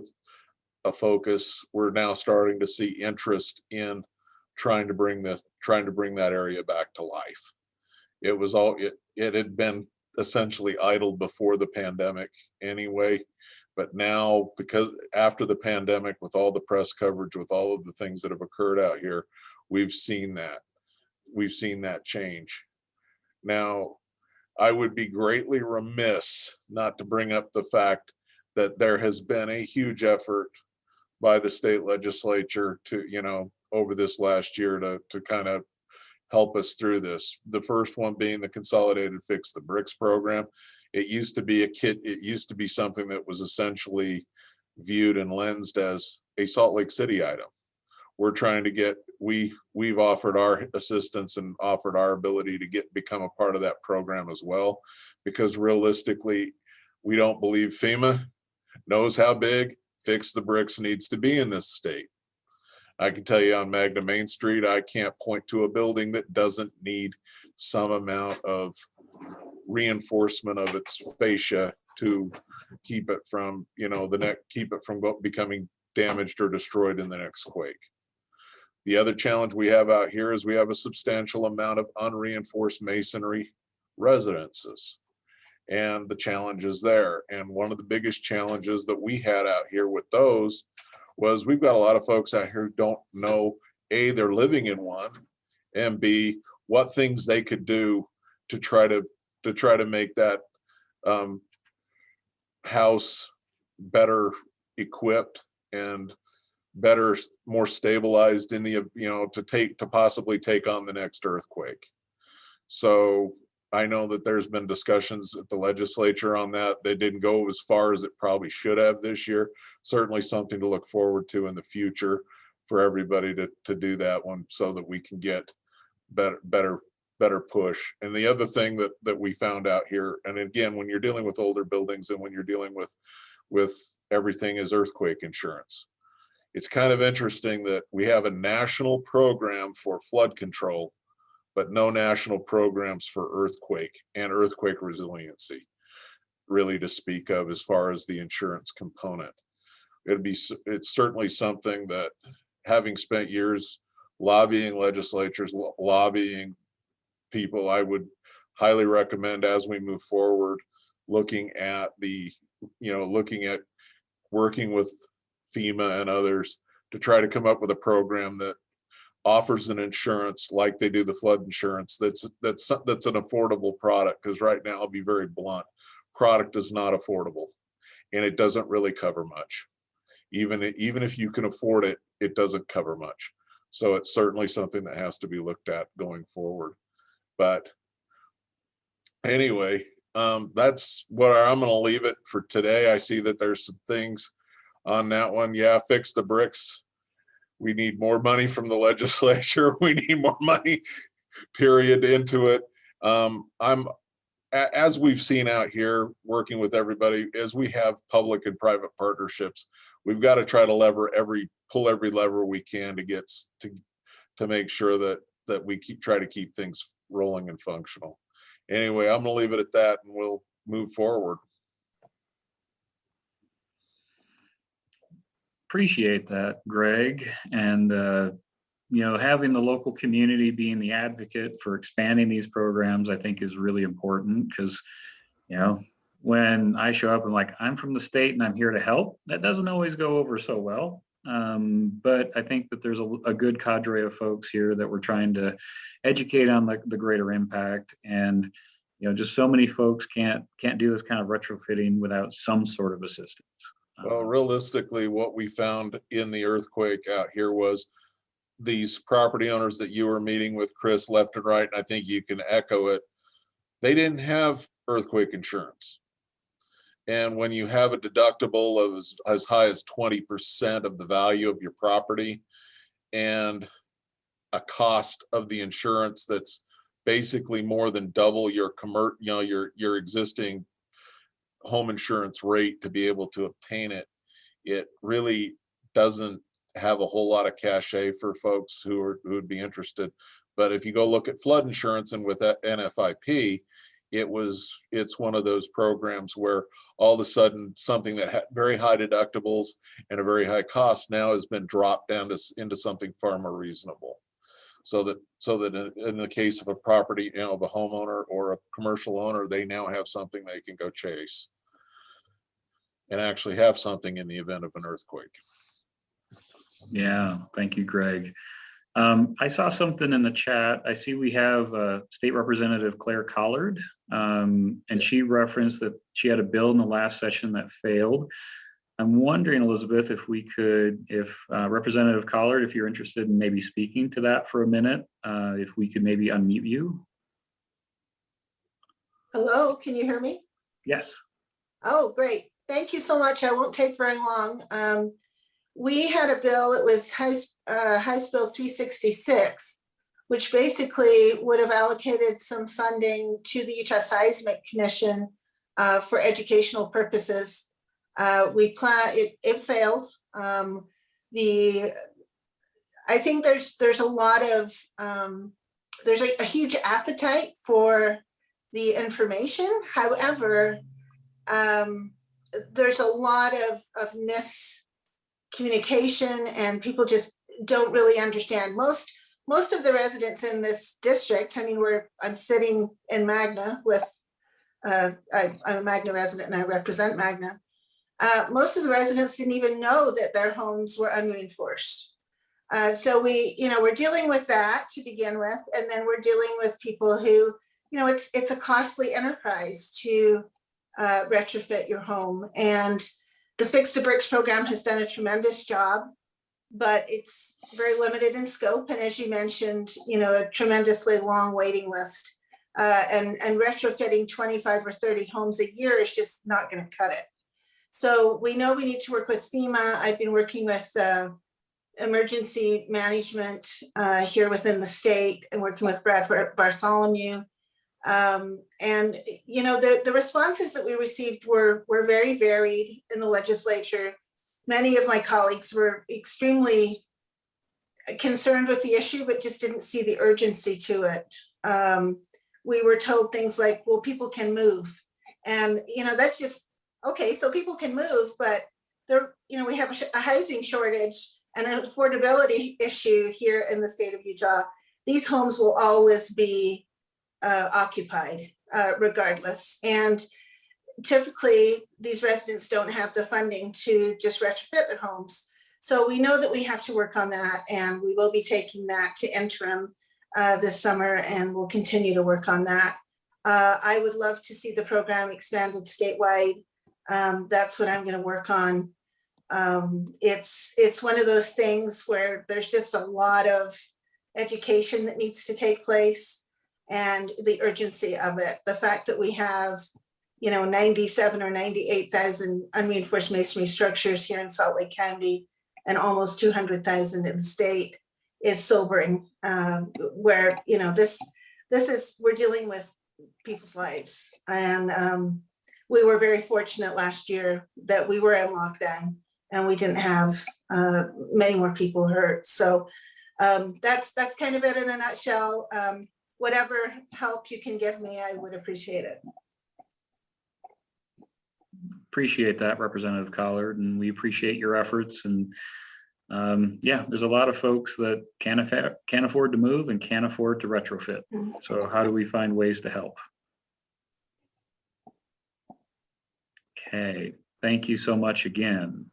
[SPEAKER 4] a focus, we're now starting to see interest in trying to bring that area back to life. It had been essentially idled before the pandemic anyway, but now, because after the pandemic, with all the press coverage, with all of the things that have occurred out here, we've seen that change. Now, I would be greatly remiss not to bring up the fact that there has been a huge effort by the state legislature to, over this last year to kind of help us through this. The first one being the Consolidated Fix the Bricks program. It used to be something that was essentially viewed and lensed as a Salt Lake City item. We're trying to we've offered our assistance and offered our ability to become a part of that program as well, because realistically, we don't believe FEMA knows how big Fix the Bricks needs to be in this state. I can tell you on Magna Main Street, I can't point to a building that doesn't need some amount of reinforcement of its fascia to keep it from, becoming damaged or destroyed in the next quake. The other challenge we have out here is we have a substantial amount of unreinforced masonry residences, and the challenges there. And one of the biggest challenges that we had out here with those was we've got a lot of folks out here who don't know, A, they're living in one, and B, what things they could do to try to make that house better equipped and better, more stabilized in the, to possibly take on the next earthquake. So I know that there's been discussions at the legislature on that. They didn't go as far as it probably should have this year. Certainly something to look forward to in the future for everybody to do that one, so that we can get better push. And the other thing that we found out here, and again, when you're dealing with older buildings and when you're dealing with everything, is earthquake insurance. It's kind of interesting that we have a national program for flood control, but no national programs for earthquake and earthquake resiliency, really, to speak of as far as the insurance component. It's certainly something that having spent years lobbying legislatures, lobbying people, I would highly recommend as we move forward, looking at working with FEMA and others to try to come up with a program that offers an insurance like they do the flood insurance that's an affordable product. Because right now, I'll be very blunt, product is not affordable, and it doesn't really cover much. Even if you can afford it, it doesn't cover much. So it's certainly something that has to be looked at going forward. But anyway, that's where I'm going to leave it for today. I see that there's some things on that one. Yeah, fix the bricks. We need more money from the legislature. We need more money, period, into it. As we've seen out here working with everybody, as we have public and private partnerships, we've got to try to pull every lever we can to make sure that we try to keep things rolling and functional. Anyway, I'm going to leave it at that, and we'll move forward.
[SPEAKER 2] Appreciate that, Greg. And having the local community being the advocate for expanding these programs, I think is really important, because when I show up, I'm from the state and I'm here to help, that doesn't always go over so well. But I think that there's a good cadre of folks here that we're trying to educate on the greater impact. And just so many folks can't do this kind of retrofitting without some sort of assistance.
[SPEAKER 4] Well, realistically, what we found in the earthquake out here was these property owners that you were meeting with, Chris, left and right, and I think you can echo it, they didn't have earthquake insurance. And when you have a deductible of as high as 20% of the value of your property, and a cost of the insurance that's basically more than double your existing home insurance rate to be able to obtain it, it really doesn't have a whole lot of cachet for folks who would be interested. But if you go look at flood insurance, and with that NFIP, it's one of those programs where all of a sudden something that had very high deductibles and a very high cost now has been dropped down into something far more reasonable. So that in the case of a property, of a homeowner or a commercial owner, they now have something they can go chase and actually have something in the event of an earthquake.
[SPEAKER 2] Yeah, thank you, Greg. I saw something in the chat. I see we have State Representative Claire Collard, and she referenced that she had a bill in the last session that failed. I'm wondering, Elizabeth, if Representative Collard, if you're interested in maybe speaking to that for a minute, if we could maybe unmute you.
[SPEAKER 5] Hello, can you hear me?
[SPEAKER 2] Yes.
[SPEAKER 5] Oh, great. Thank you so much. I won't take very long. We had a bill, it was House Bill 366, which basically would have allocated some funding to the Utah Seismic Commission for educational purposes. It failed. I think there's a lot of, there's a huge appetite for the information. However, there's a lot of miscommunication, and people just don't really understand. Most of the residents in this district, I'm sitting in Magna with, I'm a Magna resident and I represent Magna. Most of the residents didn't even know that their homes were unreinforced. So we're dealing with that to begin with, and then we're dealing with people who, it's a costly enterprise to retrofit your home. And the Fix the Bricks program has done a tremendous job, but it's very limited in scope. And as you mentioned, a tremendously long waiting list. And retrofitting 25 or 30 homes a year is just not going to cut it. So we know we need to work with FEMA. I've been working with emergency management here within the state, and working with Brad Bartholomew. And the responses that we received were very varied in the legislature. Many of my colleagues were extremely concerned with the issue, but just didn't see the urgency to it. We were told things like, well, people can move. And, that's just, okay, so people can move, but we have a housing shortage, and an affordability issue here in the state of Utah. These homes will always be occupied regardless. And typically these residents don't have the funding to just retrofit their homes. So we know that we have to work on that, and we will be taking that to interim this summer, and we'll continue to work on that. I would love to see the program expanded statewide. That's what I'm going to work on. It's one of those things where there's just a lot of education that needs to take place, and the urgency of it. The fact that we have, 97 or 98,000 unreinforced masonry structures here in Salt Lake County and almost 200,000 in the state is sobering. Where, we're dealing with people's lives. And we were very fortunate last year that we were in lockdown and we didn't have many more people hurt. So that's kind of it in a nutshell. Whatever help you can give me, I would appreciate it.
[SPEAKER 2] Appreciate that, Representative Collard, and we appreciate your efforts. And yeah, there's a lot of folks that can't afford to move and can't afford to retrofit. So how do we find ways to help? Okay, thank you so much again.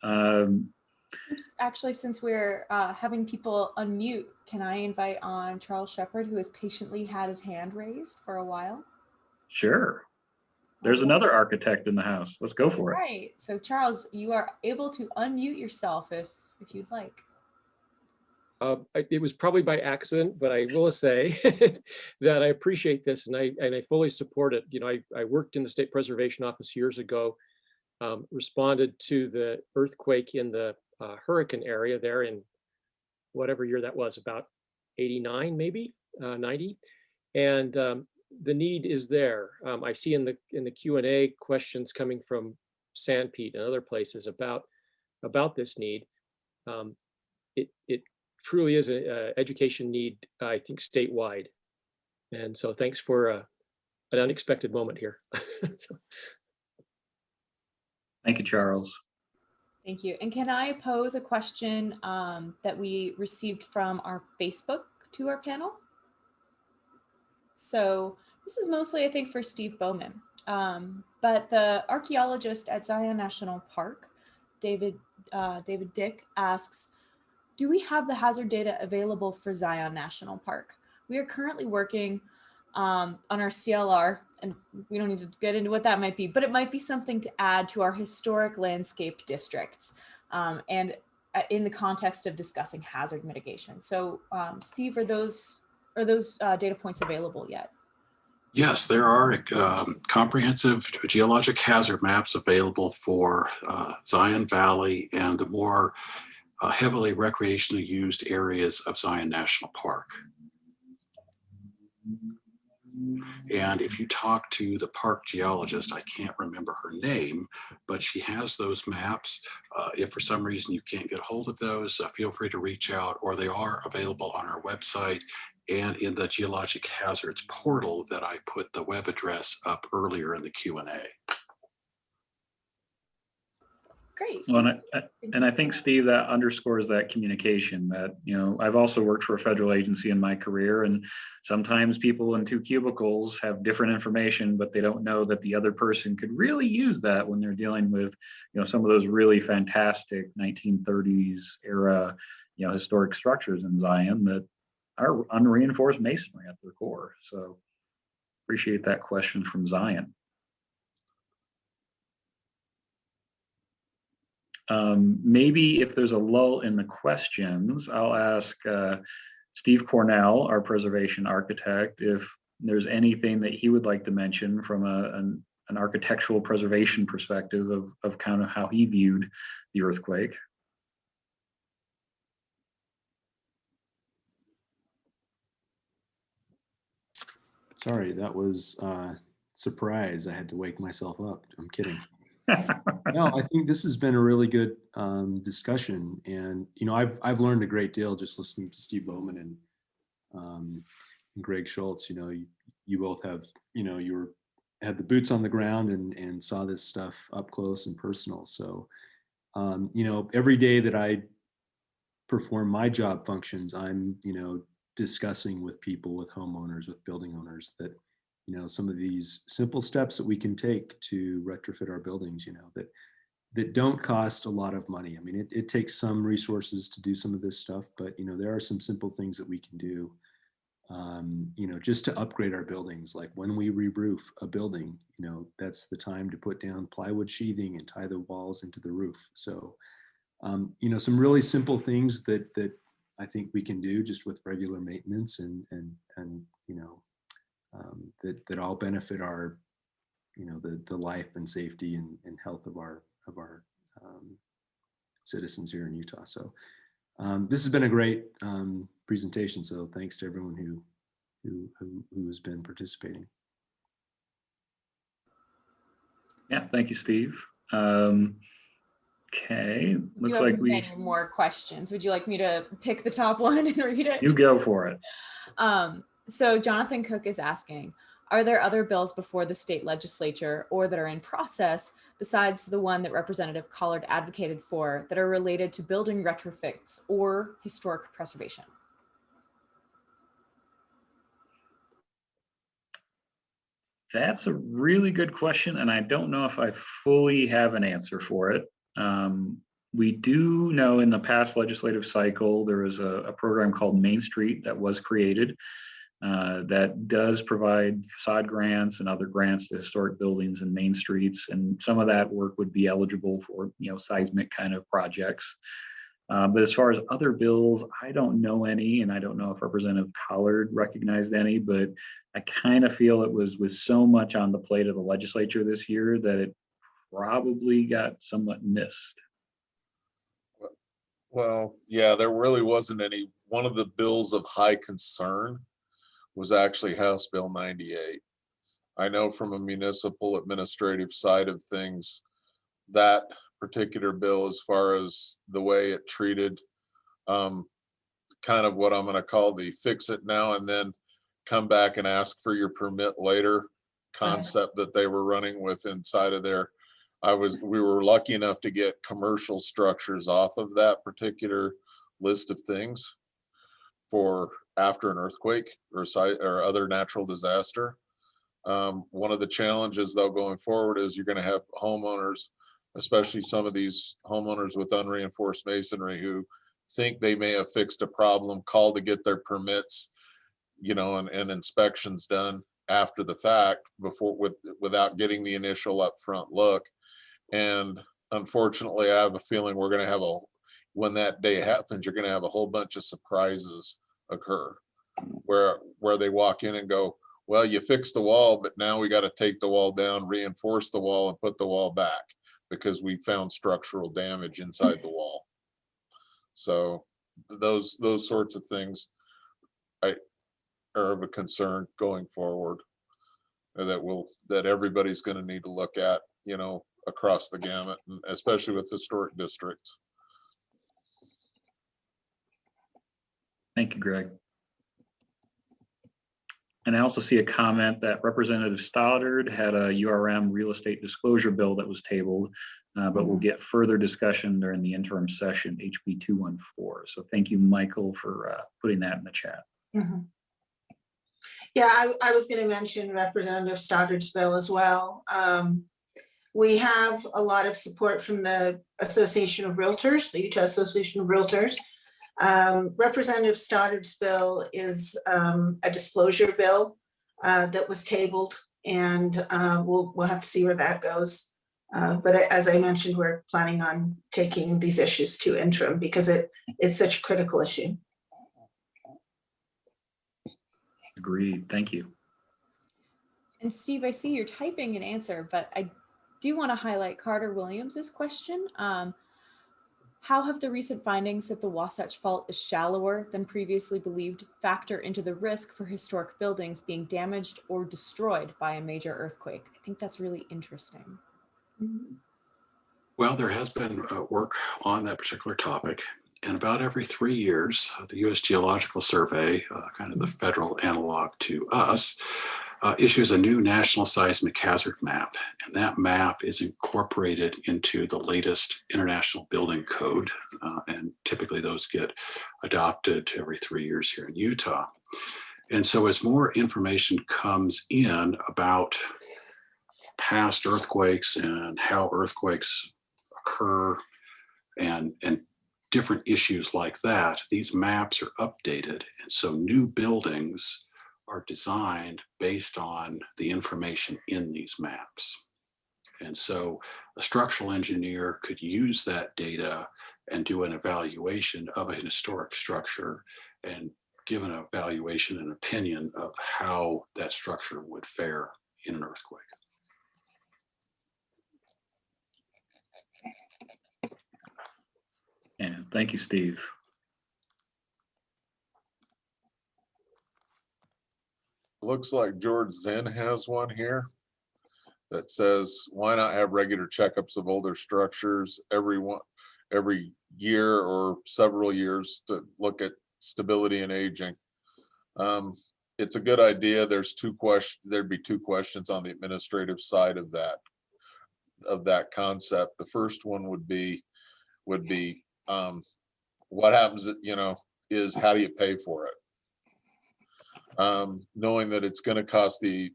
[SPEAKER 1] Actually, since we're having people unmute, can I invite on Charles Shepard, who has patiently had his hand raised for a while?
[SPEAKER 2] Sure. There's another architect in the house. Let's go for it.
[SPEAKER 1] Right. So Charles, you are able to unmute yourself if you'd like.
[SPEAKER 6] It was probably by accident, but I will say that I appreciate this, and I fully support it. I worked in the State Preservation Office years ago, responded to the earthquake in the hurricane area there in whatever year that was, about 89, maybe 90, and the need is there. I see in the Q&A questions coming from Sanpete and other places about this need. It truly is an education need, I think, statewide. And so thanks for an unexpected moment here. So.
[SPEAKER 2] Thank you, Charles.
[SPEAKER 1] Thank you. And can I pose a question that we received from our Facebook to our panel? So this is mostly, I think, for Steve Bowman. But the archaeologist at Zion National Park, David Dick, asks, do we have the hazard data available for Zion National Park? We are currently working on our CLR, and we don't need to get into what that might be, but it might be something to add to our historic landscape districts, and in the context of discussing hazard mitigation. So Steve, are those data points available yet?
[SPEAKER 3] Yes, there are comprehensive geologic hazard maps available for Zion Valley and the more heavily recreationally used areas of Zion National Park. And if you talk to the park geologist, I can't remember her name, but she has those maps. If for some reason you can't get a hold of those, feel free to reach out, or they are available on our website and in the Geologic Hazards portal that I put the web address up earlier in the Q&A.
[SPEAKER 1] Great.
[SPEAKER 2] Well, and I think, Steve, that underscores that communication that, I've also worked for a federal agency in my career, and sometimes people in two cubicles have different information, but they don't know that the other person could really use that when they're dealing with, some of those really fantastic 1930s era, historic structures in Zion that are unreinforced masonry at their core. So appreciate that question from Zion. Maybe if there's a lull in the questions, I'll ask Steve Cornell, our preservation architect, if there's anything that he would like to mention from an architectural preservation perspective of kind of how he viewed the earthquake.
[SPEAKER 7] Sorry, that was a surprise. I had to wake myself up. I'm kidding. No, I think this has been a really good discussion, and I've learned a great deal just listening to Steve Bowman and Greg Schultz. You both have had the boots on the ground and saw this stuff up close and personal. So every day that I perform my job functions, I'm, discussing with people, with homeowners, with building owners that, some of these simple steps that we can take to retrofit our buildings, that don't cost a lot of money. I mean, it takes some resources to do some of this stuff, but, there are some simple things that we can do, just to upgrade our buildings. Like when we re-roof a building, that's the time to put down plywood sheathing and tie the walls into the roof. So, some really simple things that I think we can do just with regular maintenance and that all benefit our, the life and safety and health of our citizens here in Utah. So this has been a great presentation. So thanks to everyone who has been participating.
[SPEAKER 2] Yeah, thank you, Steve. Okay,
[SPEAKER 1] We do have many more questions. Would you like me to pick the top one and read it?
[SPEAKER 2] You go for it.
[SPEAKER 1] So Jonathan Cook is asking, are there other bills before the state legislature or that are in process besides the one that Representative Collard advocated for that are related to building retrofits or historic preservation?
[SPEAKER 2] That's a really good question, and I don't know if I fully have an answer for it. We do know in the past legislative cycle, there was a program called Main Street that was created that does provide facade grants and other grants to historic buildings and main streets. And some of that work would be eligible for, seismic kind of projects. But as far as other bills, I don't know any, and I don't know if Representative Collard recognized any, but I kind of feel it was with so much on the plate of the legislature this year that it probably got somewhat missed.
[SPEAKER 4] Well, yeah, there really wasn't any. One of the bills of high concern was actually House Bill 98. I know from a municipal administrative side of things, that particular bill, as far as the way it treated kind of what I'm going to call the fix it now and then come back and ask for your permit later concept that they were running with inside of there. We were lucky enough to get commercial structures off of that particular list of things for after an earthquake or other natural disaster. One of the challenges though going forward is you're going to have homeowners, especially some of these homeowners with unreinforced masonry, who think they may have fixed a problem, call to get their permits, and inspections done after the fact without getting the initial upfront look. And unfortunately, I have a feeling we're going to have when that day happens, you're going to have a whole bunch of surprises occur where they walk in and go, well, you fixed the wall, but now we got to take the wall down, reinforce the wall, and put the wall back because we found structural damage inside the wall. So those sorts of things are of a concern going forward that everybody's going to need to look at, across the gamut, and especially with historic districts.
[SPEAKER 2] Thank you, Greg. And I also see a comment that Representative Stoddard had a URM real estate disclosure bill that was tabled, but we'll get further discussion during the interim session, HB 214. So thank you, Michael, for putting that in the chat.
[SPEAKER 5] Mm-hmm. Yeah, I was going to mention Representative Stoddard's bill as well. We have a lot of support from the Association of Realtors, the Utah Association of Realtors. Representative Stoddard's bill is a disclosure bill that was tabled, and we'll have to see where that goes. But as I mentioned, we're planning on taking these issues to interim because it's such a critical issue.
[SPEAKER 2] Agreed. Thank you.
[SPEAKER 1] And Steve, I see you're typing an answer, but I do want to highlight Carter Williams's question. How have the recent findings that the Wasatch Fault is shallower than previously believed factor into the risk for historic buildings being damaged or destroyed by a major earthquake? I think that's really interesting.
[SPEAKER 3] Well, there has been work on that particular topic. And about every 3 years, the U.S. Geological Survey, kind of the federal analog to us, issues a new national seismic hazard map. And that map is incorporated into the latest international building code. And typically those get adopted every 3 years here in Utah. And so as more information comes in about past earthquakes and how earthquakes occur and different issues like that, these maps are updated. And so new buildings are designed based on the information in these maps. And so a structural engineer could use that data and do an evaluation of a historic structure and give an evaluation and opinion of how that structure would fare in an earthquake.
[SPEAKER 2] Yeah, thank you, Steve.
[SPEAKER 4] Looks like George Zinn has one here that says, why not have regular checkups of older structures every year or several years to look at stability and aging? It's a good idea. There'd be two questions on the administrative side of that concept. The first one would be what happens, is how do you pay for it? Knowing that it's going to cost the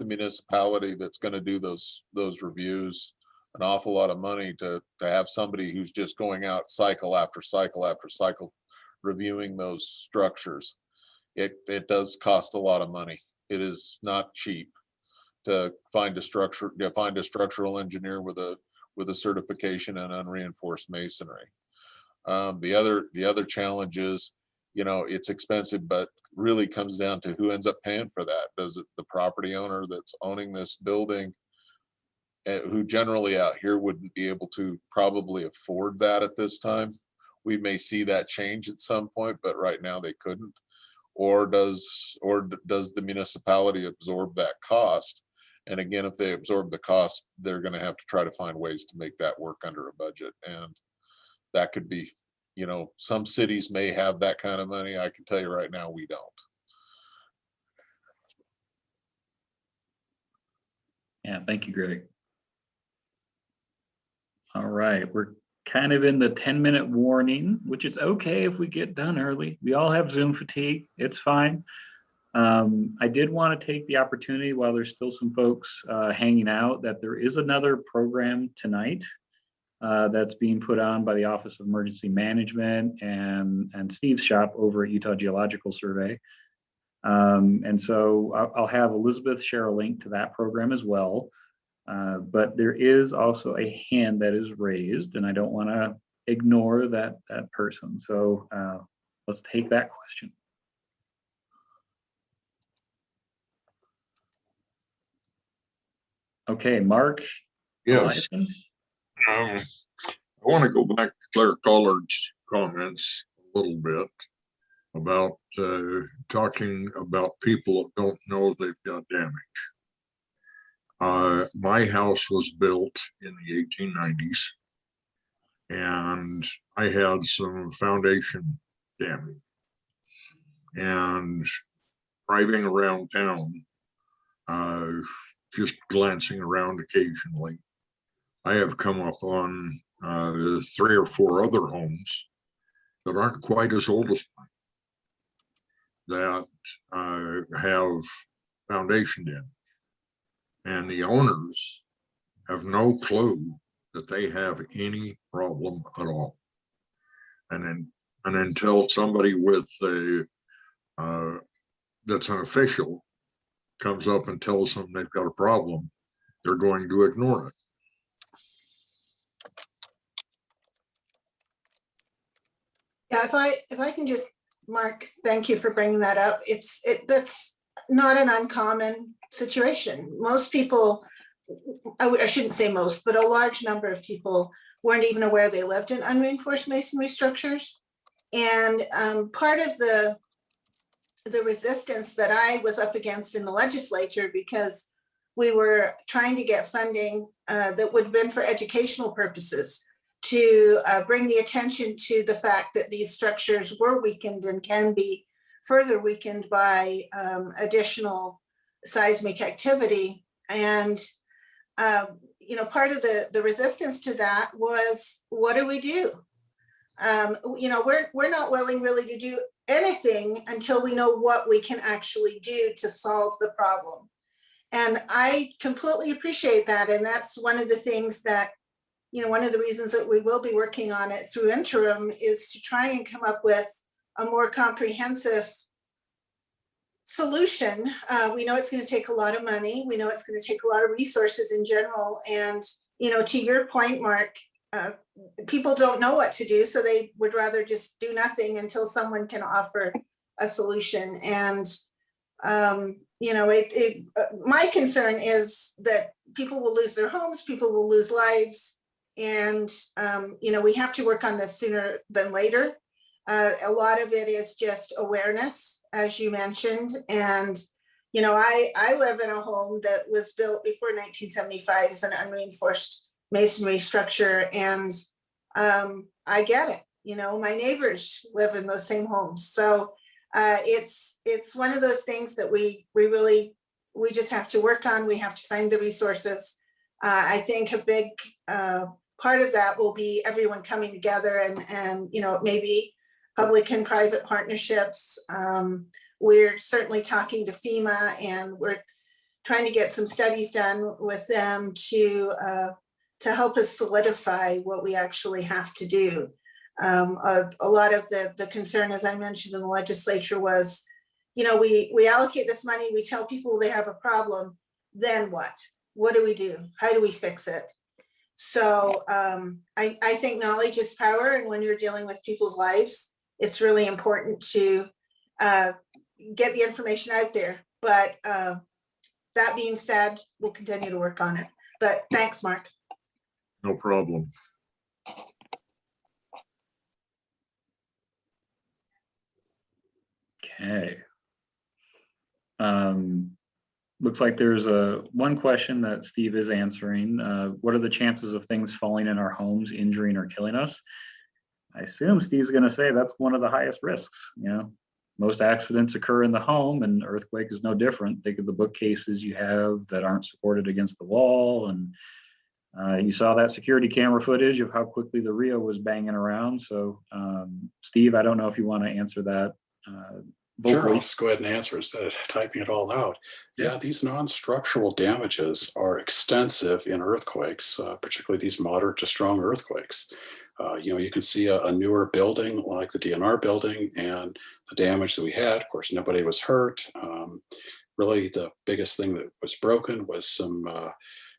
[SPEAKER 4] municipality that's going to do those reviews an awful lot of money to have somebody who's just going out cycle after cycle after cycle reviewing those structures. It does cost a lot of money. It is not cheap to find a structural engineer with a certification in unreinforced masonry. The other challenge is, it's expensive, but really comes down to who ends up paying for that. Does it the property owner that's owning this building, who generally out here wouldn't be able to probably afford that at this time? We may see that change at some point, but right now they couldn't. Or does the municipality absorb that cost? And again, if they absorb the cost, they're going to have to try to find ways to make that work under a budget. And that could be, some cities may have that kind of money. I can tell you right now, we don't.
[SPEAKER 2] Yeah, thank you, Greg. All right, we're kind of in the 10-minute warning, which is okay if we get done early. We all have Zoom fatigue. It's fine. I did want to take the opportunity while there's still some folks hanging out that there is another program tonight that's being put on by the Office of Emergency Management and Steve's shop over at Utah Geological Survey. And so I'll have Elizabeth share a link to that program as well. But there is also a hand that is raised, and I don't want to ignore that person. So let's take that question. Okay, Mark.
[SPEAKER 8] Yes.
[SPEAKER 2] Eliason?
[SPEAKER 8] I want to go back to Claire Collard's comments a little bit about talking about people that don't know they've got damage. My house was built in the 1890s, and I had some foundation damage. And driving around town, just glancing around occasionally, I have come up on 3 or 4 other homes that aren't quite as old as mine that have foundation damage. And the owners have no clue that they have any problem at all. And until somebody with that's an official comes up and tells them they've got a problem, they're going to ignore it.
[SPEAKER 5] Yeah, if I can just, Mark, thank you for bringing that up. That's not an uncommon situation. Most people, I shouldn't say most, but a large number of people weren't even aware they lived in unreinforced masonry structures. And part of the resistance that I was up against in the legislature, because we were trying to get funding that would have been for educational purposes to bring the attention to the fact that these structures were weakened and can be further weakened by additional seismic activity. And, you know, part of the resistance to that was, what do we do? You know, we're not willing really to do anything until we know what we can actually do to solve the problem. And I completely appreciate that. And that's one of the things that, you know, one of the reasons that we will be working on it through interim is to try and come up with a more comprehensive solution. We know it's going to take a lot of money. We know it's going to take a lot of resources in general. And, you know, to your point, Mark, people don't know what to do, so they would rather just do nothing until someone can offer a solution. And, you know, my concern is that people will lose their homes, people will lose lives. And, you know, we have to work on this sooner than later. A lot of it is just awareness, as you mentioned. And, you know, I live in a home that was built before 1975 as an unreinforced masonry structure. And I get it. You know, my neighbors live in those same homes. So it's one of those things that we just have to work on. We have to find the resources. I think a big part of that will be everyone coming together and you know, maybe public and private partnerships. We're certainly talking to FEMA, and we're trying to get some studies done with them to help us solidify what we actually have to do. A lot of the concern, as I mentioned in the legislature, was, you know, we allocate this money, we tell people they have a problem, then what? What do we do? How do we fix it? So I think knowledge is power, and when you're dealing with people's lives, it's really important to get the information out there. But that being said, we'll continue to work on it. But thanks, Mark.
[SPEAKER 8] No problem.
[SPEAKER 2] Okay. Looks like there's one question that Steve is answering. What are the chances of things falling in our homes, injuring or killing us? I assume Steve's going to say that's one of the highest risks. You know, most accidents occur in the home, and earthquake is no different. Think of the bookcases you have that aren't supported against the wall, and you saw that security camera footage of how quickly the Rio was banging around. So, Steve, I don't know if you want to answer that.
[SPEAKER 3] Sure, I'll just go ahead and answer instead of typing it all out. Yeah, these non-structural damages are extensive in earthquakes, particularly these moderate to strong earthquakes. You know, you can see a newer building like the DNR building and the damage that we had. Of course, nobody was hurt. Really, the biggest thing that was broken was some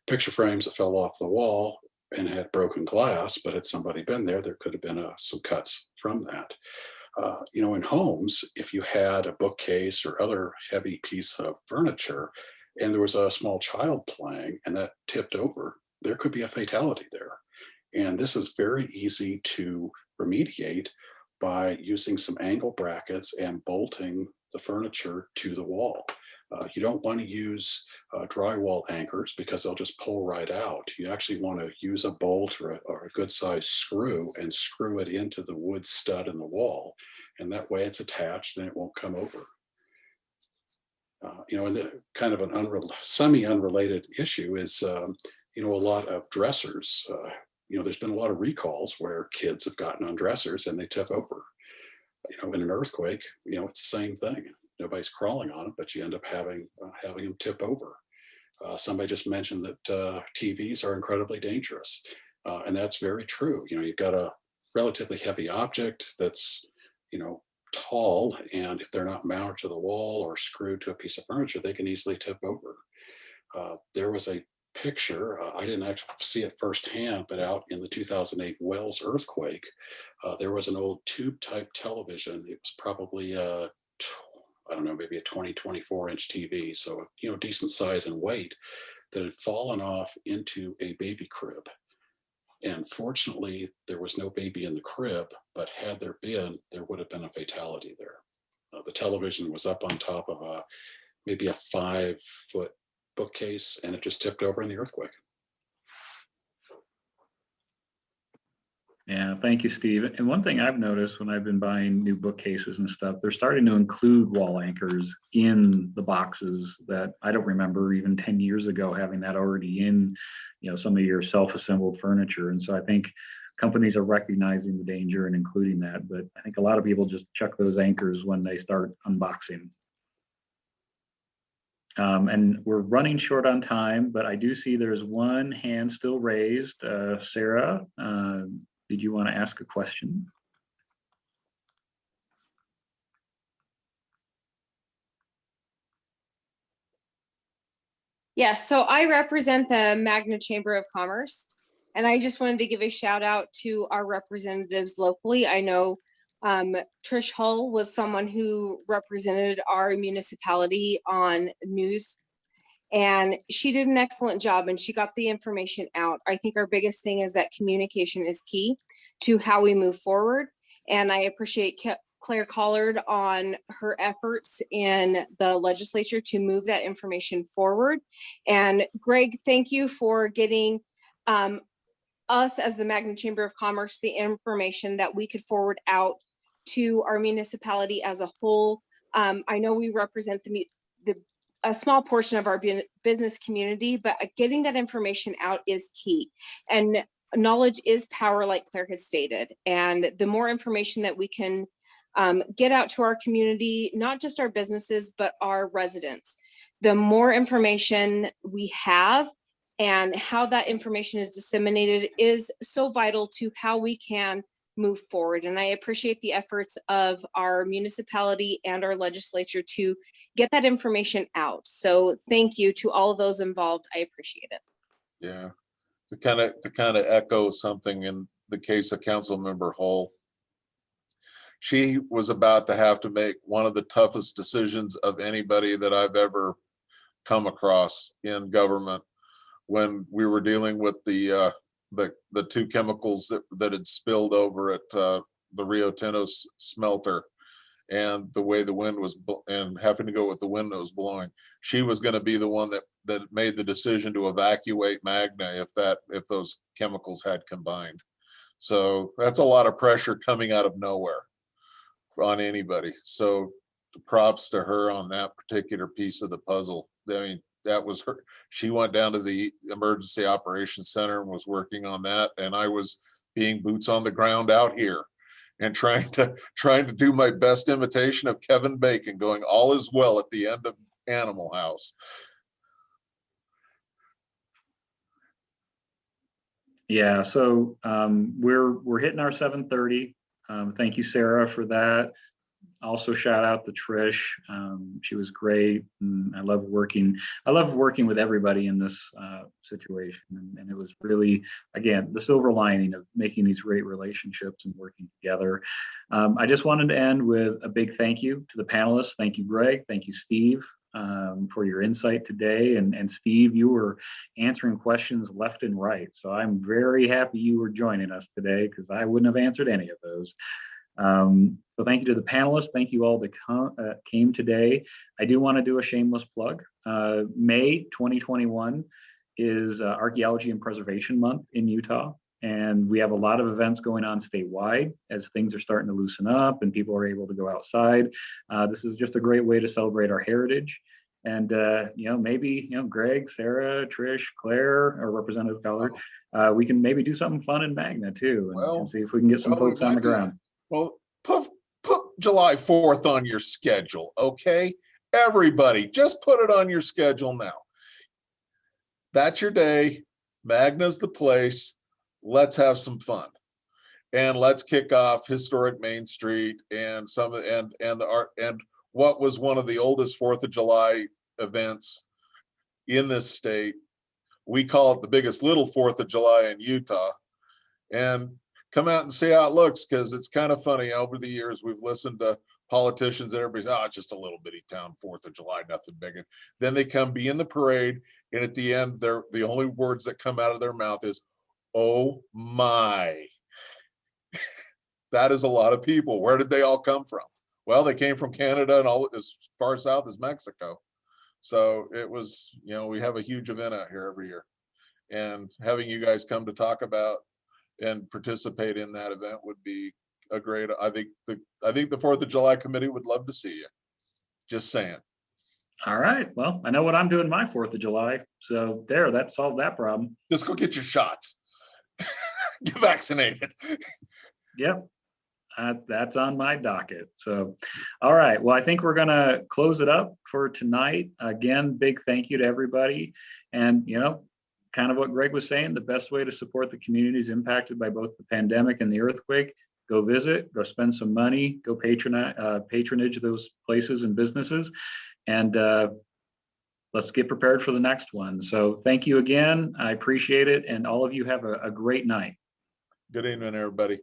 [SPEAKER 3] picture frames that fell off the wall and had broken glass, but had somebody been there, there could have been some cuts from that. You know, in homes, if you had a bookcase or other heavy piece of furniture and there was a small child playing and that tipped over, there could be a fatality there. And this is very easy to remediate by using some angle brackets and bolting the furniture to the wall. You don't want to use drywall anchors because they'll just pull right out. You actually want to use a bolt or a good sized screw and screw it into the wood stud in the wall. And that way it's attached and it won't come over. You know, and the kind of an semi-unrelated issue is, you know, a lot of dressers. You know, there's been a lot of recalls where kids have gotten on dressers and they tip over. You know, in an earthquake, you know, it's the same thing. Nobody's crawling on them, but you end up having them tip over. Somebody just mentioned that TVs are incredibly dangerous, and that's very true. You know, you've got a relatively heavy object that's, you know, tall, and if they're not mounted to the wall or screwed to a piece of furniture, they can easily tip over. There was a picture, I didn't actually see it firsthand, but out in the 2008 Wells earthquake, there was an old tube type television. It was probably I don't know, maybe a 24 inch TV. So, you know, decent size and weight, that had fallen off into a baby crib. And fortunately, there was no baby in the crib, but had there been, there would have been a fatality there. The television was up on top of maybe a 5-foot bookcase, and it just tipped over in the earthquake.
[SPEAKER 2] Yeah, thank you, Steve. And one thing I've noticed when I've been buying new bookcases and stuff, they're starting to include wall anchors in the boxes that I don't remember even 10 years ago having that already in, some of your self-assembled furniture. And so I think companies are recognizing the danger and including that. But I think a lot of people just check those anchors when they start unboxing. And we're running short on time, but I do see there's one hand still raised. Sarah, did you want to ask a question?
[SPEAKER 9] Yes, so I represent the Magna Chamber of Commerce, and I just wanted to give a shout out to our representatives locally. I know Trish Hull was someone who represented our municipality on news, and she did an excellent job and she got the information out. I think our biggest thing is that communication is key to how we move forward. And I appreciate Claire Collard on her efforts in the legislature to move that information forward. And Greg, thank you for getting us as the Magna Chamber of Commerce the information that we could forward out to our municipality as a whole. I know we represent a small portion of our business community, but getting that information out is key. And knowledge is power, like Claire had stated. And the more information that we can get out to our community, not just our businesses, but our residents, the more information we have and how that information is disseminated is so vital to how we can move forward. And I appreciate the efforts of our municipality and our legislature to get that information out. So thank you to all of those involved. I appreciate it.
[SPEAKER 4] Yeah, to kind of echo something in the case of Councilmember Hull. She was about to have to make one of the toughest decisions of anybody that I've ever come across in government when we were dealing with the two chemicals that had spilled over at the Rio Tinto smelter, and the way the wind was, and having to go with the wind that was blowing. She was going to be the one that made the decision to evacuate Magna if those chemicals had combined. So that's a lot of pressure coming out of nowhere on anybody. So props to her on that particular piece of the puzzle. I mean, that was her. She went down to the emergency operations center and was working on that, and I was being boots on the ground out here and trying to do my best imitation of Kevin Bacon, going all is well at the end of Animal House.
[SPEAKER 2] Yeah, so we're hitting our 7:30. Thank you, Sarah, for that. Also, shout out to Trish. She was great, and I love working with everybody in this situation. And it was really, again, the silver lining of making these great relationships and working together. I just wanted to end with a big thank you to the panelists. Thank you, Greg. Thank you, Steve, for your insight today. And Steve, you were answering questions left and right. So I'm very happy you were joining us today, because I wouldn't have answered any of those. So thank you to the panelists. Thank you all that came today. I do want to do a shameless plug. May 2021 is Archaeology and Preservation Month in Utah. And we have a lot of events going on statewide as things are starting to loosen up and people are able to go outside. This is just a great way to celebrate our heritage. And, maybe, Greg, Sarah, Trish, Claire, or Representative Collard, we can maybe do something fun in Magna too, and see if we can get some folks on the ground.
[SPEAKER 4] Well, put July 4th on your schedule, okay? Everybody, just put it on your schedule now. That's your day. Magna's the place. Let's have some fun, and let's kick off historic Main Street and the art and what was one of the oldest 4th of July events in this state. We call it the biggest little 4th of July in Utah, and come out and see how it looks, because it's kind of funny. Over the years, we've listened to politicians and everybody's, it's just a little bitty town, 4th of July, nothing big. And then they come be in the parade, and at the end, the only words that come out of their mouth is, oh my. That is a lot of people. Where did they all come from? Well, they came from Canada and all as far south as Mexico. So it was, we have a huge event out here every year. And having you guys come to talk about and participate in that event would be a great, I think the 4th of July committee would love to see you. Just saying.
[SPEAKER 2] All right. Well, I know what I'm doing my 4th of July. So there, that solved that problem.
[SPEAKER 4] Just go get your shots. Get vaccinated.
[SPEAKER 2] Yep. That's on my docket. So, all right. Well, I think we're going to close it up for tonight. Again, big thank you to everybody. And, kind of what Greg was saying, the best way to support the communities impacted by both the pandemic and the earthquake, go visit, go spend some money, go patronage those places and businesses. And let's get prepared for the next one. So thank you again. I appreciate it. And all of you have a great night.
[SPEAKER 4] Good evening, everybody.